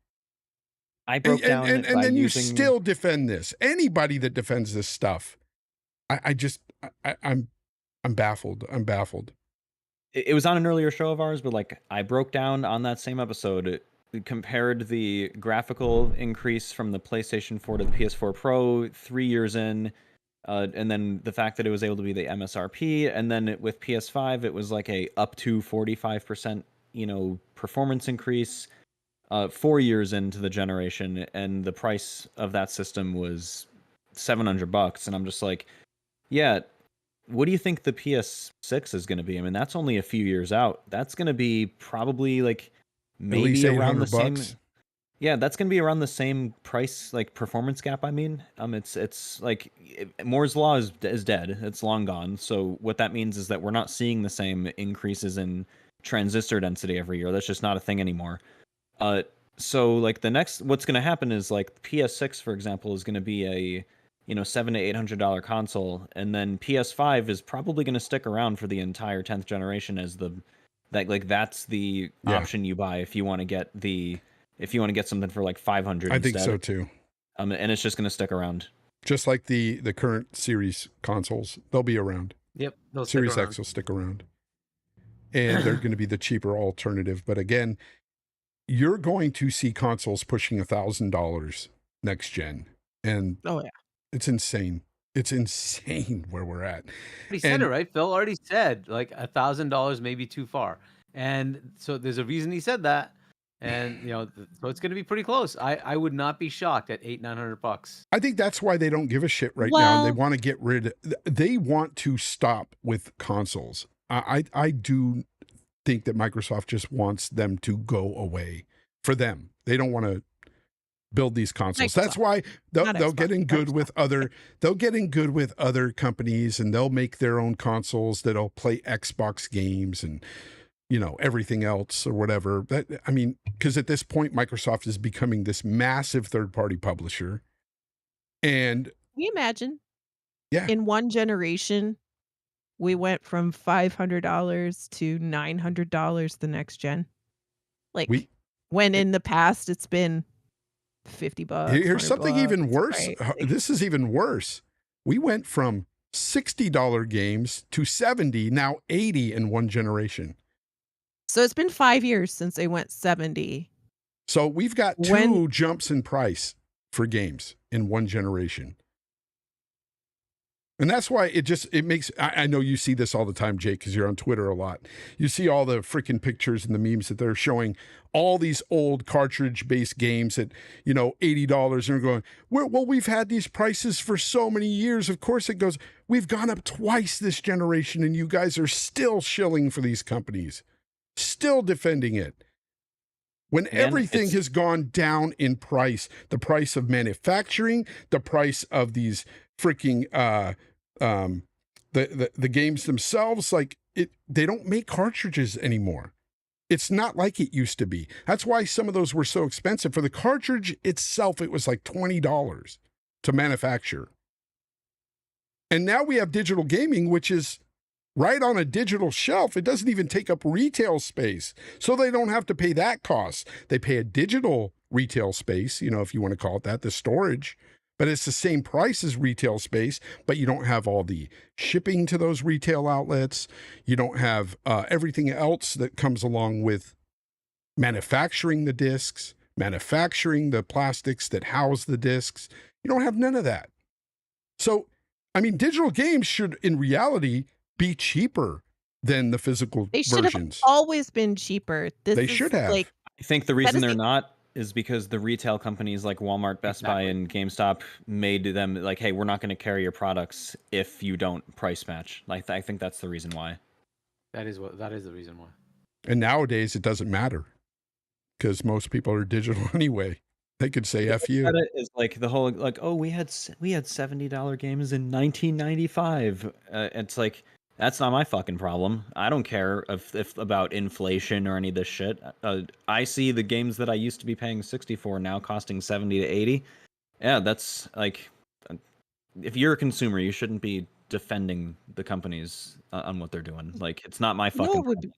I broke down and then you still defend this. Anybody that defends this stuff, I'm baffled. I'm baffled. It was on an earlier show of ours, but like I broke down on that same episode, compared the graphical increase from the PlayStation 4 to the PS4 Pro 3 years in, and then the fact that it was able to be the MSRP, and then with PS5 it was like a up to 45%, performance increase 4 years into the generation, and the price of that system was $700, and I'm just like, yeah. What do you think the PS6 is going to be? I mean, that's only a few years out. That's going to be probably like maybe around the same. Yeah, that's going to be around the same price, like performance gap. I mean, it's like Moore's law is dead. It's long gone. So what that means is that we're not seeing the same increases in transistor density every year. That's just not a thing anymore. So like what's going to happen is like PS6, for example, is going to be a $700 to $800 console, and then PS5 is probably going to stick around for the entire 10th generation as that's the option you buy if you want to get something for like $500. I think so too. And it's just going to stick around. Just like the current series consoles, they'll be around. Yep, Series X will stick around, and they're going to be the cheaper alternative. But again, you're going to see consoles pushing $1,000 next gen, and it's insane. It's insane where we're at. He said it right. Phil already said like $1,000 may be too far, and so there's a reason he said that. And so it's going to be pretty close. I would not be shocked at $800-900. I think that's why they don't give a shit right now. They want to get rid. They want to stop with consoles. I do think that Microsoft just wants them to go away. For them, they don't want to build these consoles. That's why they'll get in good with other. They'll get in good with other companies, and they'll make their own consoles that'll play Xbox games and everything else or whatever. Because at this point, Microsoft is becoming this massive third-party publisher. And can you imagine? Yeah. In one generation, we went from $500 to $900 the next gen. Like, We when in the past it's been $50, here's something $100, even worse. right? Like, This is even worse. We went from $60 games to 70, now 80 in one generation. so it's been 5 years since they went 70. So we've got two When jumps in price for games in one generation. And that's why it makes, I know you see this all the time, Jake, because you're on Twitter a lot. You see all the freaking pictures and the memes that they're showing all these old cartridge-based games at, $80. And they're going, well, we've had these prices for so many years. Of course it goes, we've gone up twice this generation and you guys are still shilling for these companies, still defending it. When everything has gone down in price, the price of manufacturing, the price of these freaking the games themselves, they don't make cartridges anymore. It's not like it used to be. That's why some of those were so expensive. For the cartridge itself, it was like $20 to manufacture. And now we have digital gaming, which is right on a digital shelf. It doesn't even take up retail space. So they don't have to pay that cost. They pay a digital retail space, if you want to call it that, the storage. But it's the same price as retail space, but you don't have all the shipping to those retail outlets. You don't have everything else that comes along with manufacturing the discs, manufacturing the plastics that house the discs. You don't have none of that. So, digital games should, in reality, be cheaper than the physical they should versions. have always been cheaper. They should have. I think the reason they're the- not is because the retail companies like Walmart, Best Buy, and GameStop made them like, hey, we're not going to carry your products if you don't price match. Like, I think that's the reason why. That is the reason why. And nowadays it doesn't matter because most people are digital anyway. They could say F you. It's like the whole we had $70 games in 1995. It's like, that's not my fucking problem. I don't care if about inflation or any of this shit. I see the games that I used to be paying 60 for now costing 70 to 80. Yeah, that's like, if you're a consumer, you shouldn't be defending the companies on what they're doing. Like, it's not my fucking problem.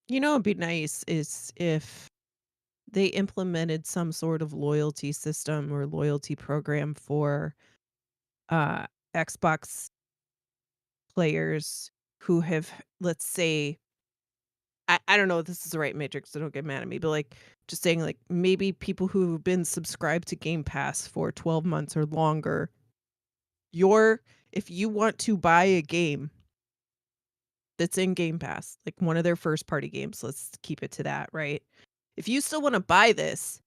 It'd be nice is if they implemented some sort of loyalty system or loyalty program for Xbox players who have, let's say, I don't know if this is the right matrix, so don't get mad at me, but just saying maybe people who have been subscribed to Game Pass for 12 months or longer, if you want to buy a game that's in Game Pass, like one of their first party games, let's keep it to that, right? If you still want to buy this,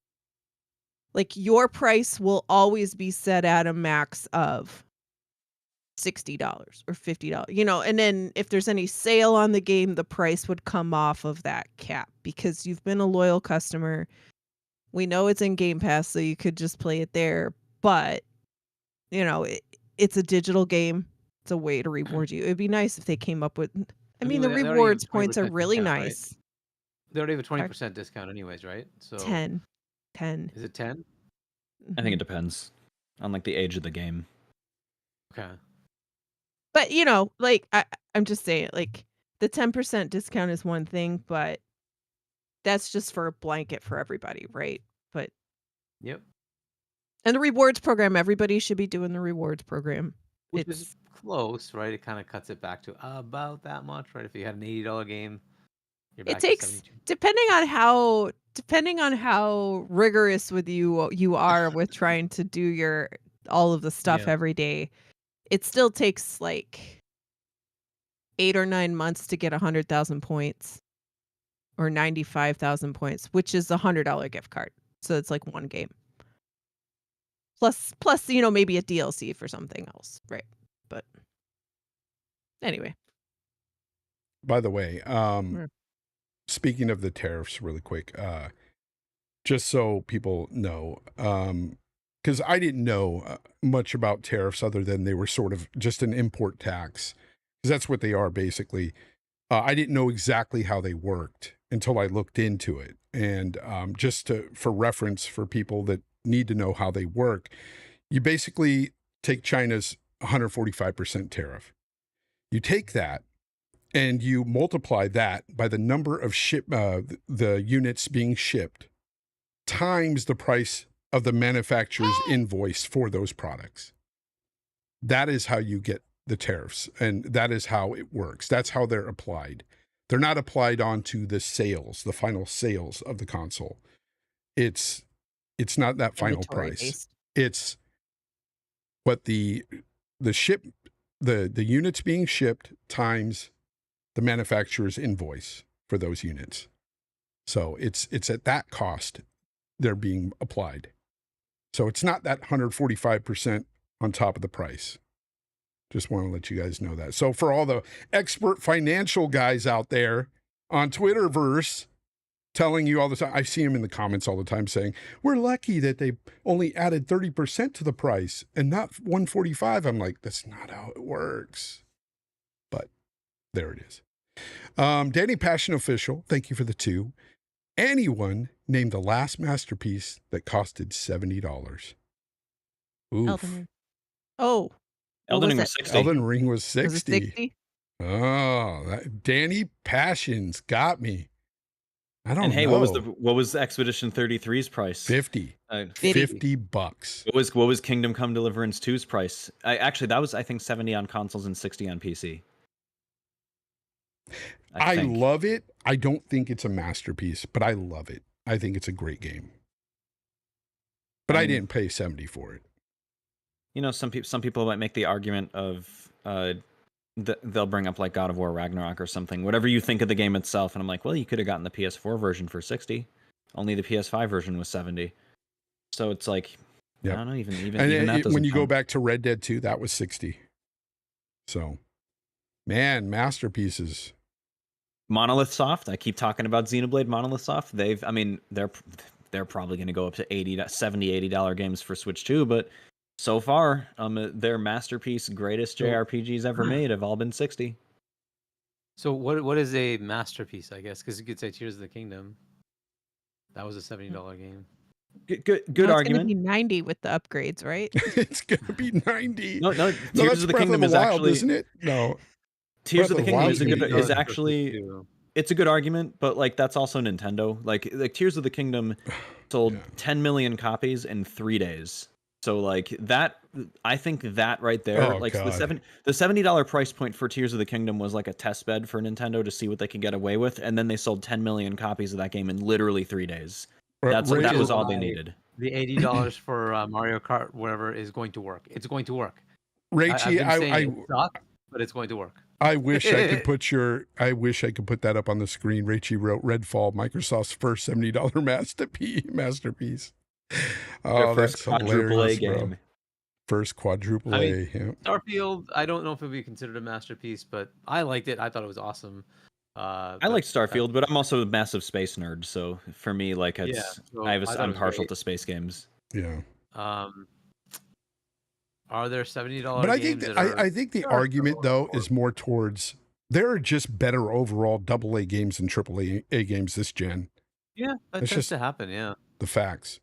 your price will always be set at a max of $60 or $50, and then if there's any sale on the game, the price would come off of that cap because you've been a loyal customer. We know it's in Game Pass, so you could just play it there, but it's a digital game. It's a way to reward you. It'd be nice if they came up with, the rewards points are really nice. Right? They already have a 20% discount anyways, right? So 10. Is it 10? I think it depends on the age of the game. Okay. But I'm just saying, the 10% discount is one thing, but that's just for a blanket for everybody, right? But yep. And the rewards program, everybody should be doing the rewards program. Which is close, right? It kind of cuts it back to about that much, right? If you had an $80 game, you're back it takes to 72. depending on how rigorous with you are with trying to do all of the stuff every day. It still takes 8 or 9 months to get 100,000 points or 95,000 points, which is a $100 gift card. So it's one game. Plus, maybe a DLC for something else, right? But anyway. By the way, speaking of the tariffs really quick, just so people know, because I didn't know much about tariffs other than they were sort of just an import tax, because that's what they are basically. I didn't know exactly how they worked until I looked into it. And for reference for people that need to know how they work, you basically take China's 145% tariff. You take that and you multiply that by the number of the units being shipped times the price of the manufacturer's invoice for those products. That is how you get the tariffs, and that is how it works. That's how they're applied. They're not applied onto the sales, the final sales of the console. It's not that final Inventory price. based. It's what the units being shipped times the manufacturer's invoice for those units. So it's at that cost they're being applied. So it's not that 145% on top of the price. Just want to let you guys know that. So for all the expert financial guys out there on Twitterverse telling you all the time, I see them in the comments all the time saying, we're lucky that they only added 30% to the price and not 145. I'm like, that's not how it works. But there it is. Danny Passion Official, thank you for the 2. Anyone named the last masterpiece that costed $70? Oof. Elden Ring. Oh. Elden Ring was was it? 60. Elden Ring was Was 60. it 60? Oh, Danny Passions got me. I don't And hey, know. what was Expedition 33's price? 50. $50. What was Kingdom Come Deliverance 2's price? Actually, that was I think 70 on consoles and 60 on PC. I think. love it. I don't think it's a masterpiece, but I love it. I think it's a great game. But I didn't pay 70 for it. You know, some people might make the argument of they'll bring up like God of War Ragnarok or something. Whatever you think of the game itself, and I'm like, well, you could have gotten the PS4 version for 60. Only the PS5 version was 70. So it's like, Yep. I don't know, even And that doesn't when you go count. back to Red Dead 2, that was 60. So, man, masterpieces. Monolith Soft. I keep talking about Xenoblade Monolith Soft. They're probably going to go up to $70, $80 games for Switch 2, but so far, their masterpiece, greatest JRPGs ever made have all been 60. So what is a masterpiece, I guess? Because you could say Tears of the Kingdom. That was a $70 game. Good argument. It's going to be 90 with the upgrades, right? It's going to be 90. No, No, Tears that's of the Breath Kingdom of is the Wild, actually, isn't it? No. Tears of the Kingdom is Wild actually, it's a good argument, but like that's also Nintendo. Like Tears of the Kingdom sold 10 million copies in 3 days. So like that, I think that right there, the $70 price point for Tears of the Kingdom was like a test bed for Nintendo to see what they could get away with, and then they sold 10 million copies of that game in literally 3 days. That was all they needed. The $80 for Mario Kart, whatever, is going to work. It's going to work. Rachie, it sucks, but it's going to work. I wish I could put that up on the screen. Rachie wrote Redfall, Microsoft's first $70 masterpiece. Oh, their first quadruple A game. Bro. First quadruple A. Yeah. Starfield, I don't know if it would be considered a masterpiece, but I liked it. I thought it was awesome. I like Starfield, but I'm also a massive space nerd. So for me, like I'm partial to space games. Yeah. Are there $70 but I games? I think the argument though is more towards there are just better overall AA games than AAA games this gen. Yeah, that tends to happen. Yeah, the facts.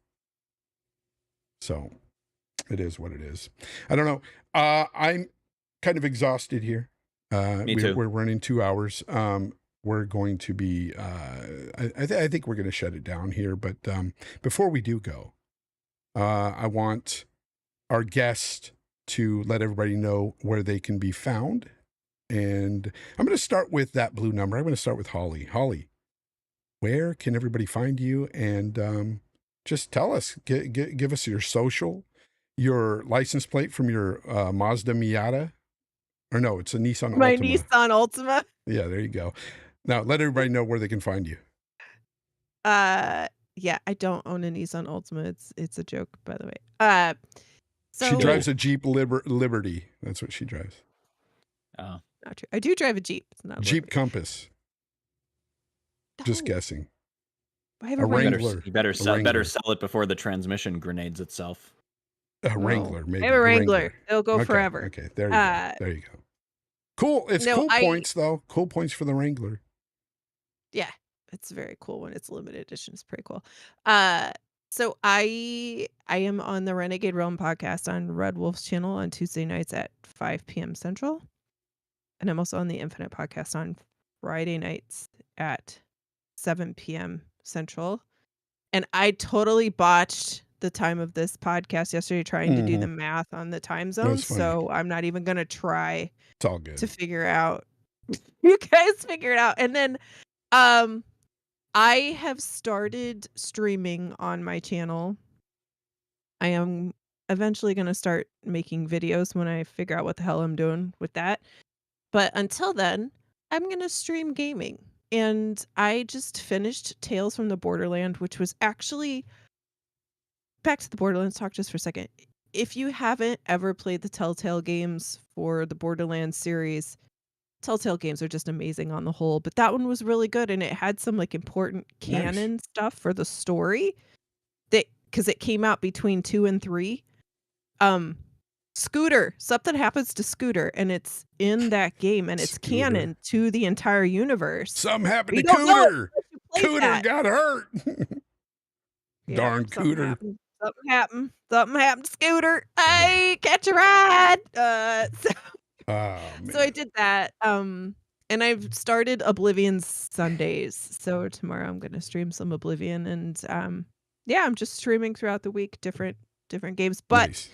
So it is what it is. I don't know. I'm kind of exhausted here. Me too. We're running 2 hours. We're going to be. I think we're going to shut it down here. But before we do go, I want our guest to let everybody know where they can be found. And I'm going to start with that blue number. I'm going to start with Holly. Holly, where can everybody find you? And just tell us, give us your social, your license plate from your Mazda Miata. Or no, it's a Nissan Altima. My Nissan Altima. Yeah, there you go. Now, let everybody know where they can find you. Yeah, I don't own a Nissan Altima. It's a joke, by the way. So she drives a Jeep Liberty. That's what she drives. Oh, not true. I do drive a Jeep. It's not a Jeep Liberty. Compass. Just guessing. I have a Wrangler. You better sell it before the transmission grenades itself. A Wrangler, maybe. I have a Wrangler. It'll go forever. Okay, there you go. There you go. Cool. It's cool points, though. Cool points for the Wrangler. Yeah, it's a very cool one. It's a limited edition. It's pretty cool. So I am on the Renegade Realm podcast on Red Wolf's channel on Tuesday nights at 5 p.m. Central. and I'm also on the Infinite podcast on Friday nights at 7 p.m. Central. And I totally botched the time of this podcast yesterday trying to do the math on the time zones. So I'm not even going to try It's all good to figure out. You guys figure it out. And then I have started streaming on my channel. I am eventually going to start making videos when I figure out what the hell I'm doing with that. But until then, I'm going to stream gaming. And I just finished Tales from the Borderland, which was actually... Back to the Borderlands talk just for a second. If you haven't ever played the Telltale games for the Borderlands series, Telltale games are just amazing on the whole. But that one was really good, and it had some like important canon stuff for the story. That because it came out between 2 and 3. Scooter, something happens to Scooter, and it's in that game, and it's canon to the entire universe. Something happened to Cooter. Cooter got hurt. Darn Cooter. Something happened to Scooter. Hey, catch a ride. So I did that. And I've started Oblivion Sundays. So tomorrow I'm gonna stream some Oblivion, and yeah, I'm just streaming throughout the week, different games. But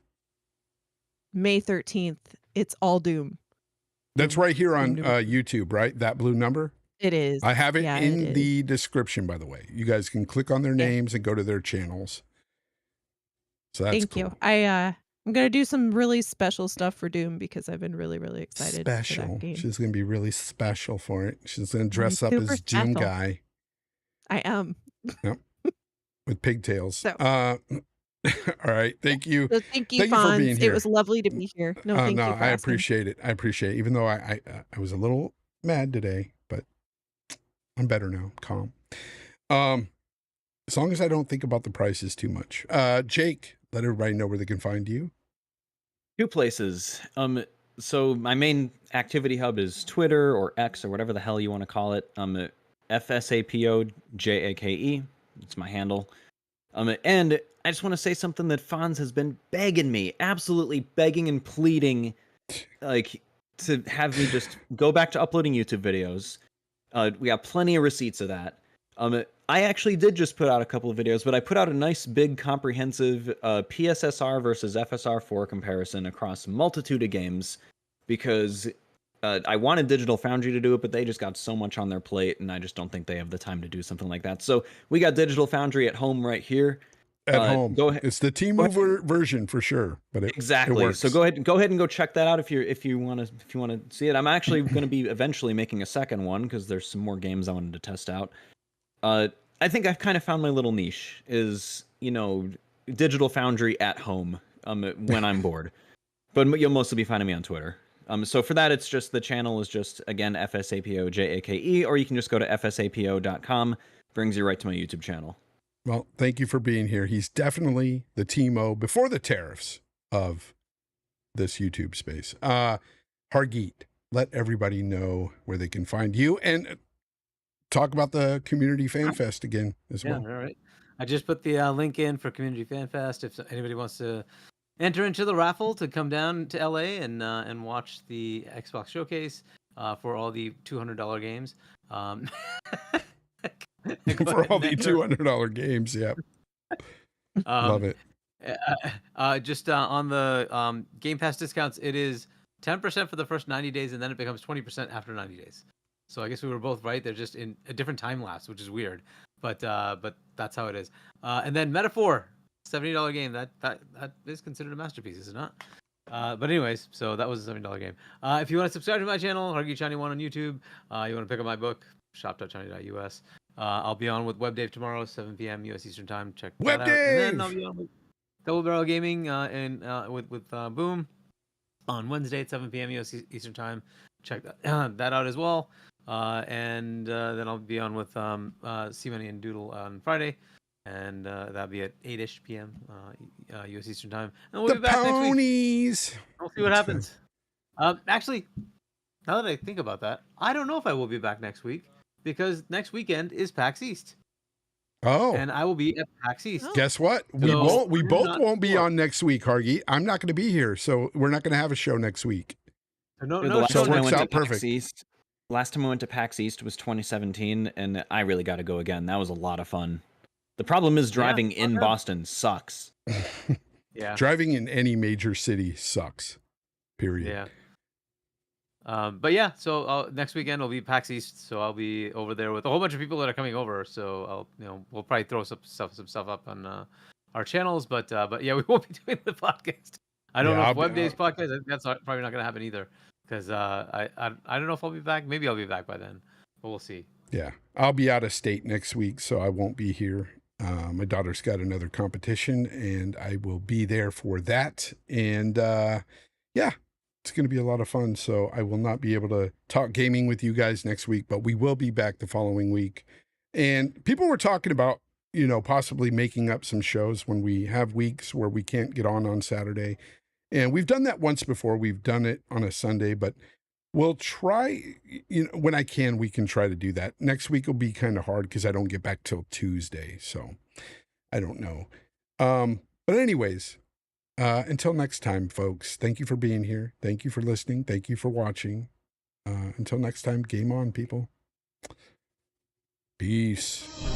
May 13th, it's all Doom. That's right here on YouTube, right? That blue number? It is. I have it in the description, by the way. You guys can click on their names and go to their channels. So that's Thank you. I'm gonna do some really special stuff for Doom because I've been really, really excited for that game. She's gonna be really special for it. She's gonna dress up as Doom guy. I am. Yep. With pigtails. So. All right. Thank you. So thank you for being here. It was lovely to be here. No, thank you. I appreciate it. I appreciate it. Even though I was a little mad today, but I'm better now. Calm. As long as I don't think about the prices too much. Jake, let everybody know where they can find you. 2 places. So my main activity hub is Twitter or X or whatever the hell you want to call it. FSAPOJAKE. It's my handle. And I just want to say something that Fonz has been begging me, absolutely begging and pleading, like, to have me just go back to uploading YouTube videos. We got plenty of receipts of that. I actually did just put out a couple of videos, but I put out a nice, big, comprehensive PSSR versus FSR4 comparison across a multitude of games because I wanted Digital Foundry to do it, but they just got so much on their plate, and I just don't think they have the time to do something like that. So we got Digital Foundry at home right here. At home. Go ahead. It's the T-Move version for sure, but exactly. It works. So go ahead and go check that out if you want to see it. I'm actually going to be eventually making a second one because there's some more games I wanted to test out. I think I've kind of found my little niche is, Digital Foundry at home when I'm bored. But you'll mostly be finding me on Twitter. So for that, it's just the channel is just, again, FSAPOJAKE, or you can just go to FSAPO.com. Brings you right to my YouTube channel. Well, thank you for being here. He's definitely the Timo before the tariffs of this YouTube space. Hargeet, let everybody know where they can find you and talk about the Community Fanfest again as well. Yeah, all right. I just put the link in for Community Fanfest. If anybody wants to enter into the raffle to come down to LA and watch the Xbox showcase for all the $200 games. For all the $200 games, yeah. Love it. Just on the Game Pass discounts, it is 10% for the first 90 days, and then it becomes 20% after 90 days. So I guess we were both right. They're just in a different time lapse, which is weird, but that's how it is. And then Metaphor, $70 game. That is considered a masterpiece, is it not? But anyways, so that was a $70 game. If you want to subscribe to my channel, HargeetChani1 on YouTube, you want to pick up my book, shop.chani.us. I'll be on with WebDave tomorrow, 7 p.m. U.S. Eastern Time. Check that out. And then I'll be on with Double Barrel Gaming with Boom on Wednesday at 7 p.m. U.S. Eastern Time. Check that out as well. And then I'll be on with C-Money and Doodle on Friday. And that'll be at 8-ish p.m. U.S. Eastern Time. And we'll be back next week. We'll see what happens. Actually, now that I think about that, I don't know if I will be back next week. Because next weekend is PAX East. Oh. And I will be at PAX East. Guess what? We both won't be on next week, Hargeet. I'm not going to be here, so we're not going to have a show next week. No, The no, last So time I works went to out perfect. PAX East. Last time I went to PAX East was 2017, and I really got to go again. That was a lot of fun. The problem is driving in okay. Boston sucks. Yeah. Driving in any major city sucks. Period. Yeah. But yeah, so next weekend will be PAX East, so I'll be over there with a whole bunch of people that are coming over. So we'll probably throw some stuff up on our channels, but yeah, we won't be doing the podcast. I don't know if Web Days podcast. That's probably not gonna happen either, because I don't know if I'll be back. Maybe I'll be back by then, but we'll see. Yeah, I'll be out of state next week, so I won't be here. My daughter's got another competition, and I will be there for that. And yeah, it's going to be a lot of fun. So I will not be able to talk gaming with you guys next week, but we will be back the following week. And people were talking about, possibly making up some shows when we have weeks where we can't get on Saturday. And we've done that once before. We've done it on a Sunday, but we'll try, when I can, we can try to do that. Next week will be kind of hard because I don't get back till Tuesday. So I don't know. But anyways, until next time, folks, thank you for being here. Thank you for listening. Thank you for watching. Until next time, game on, people. Peace.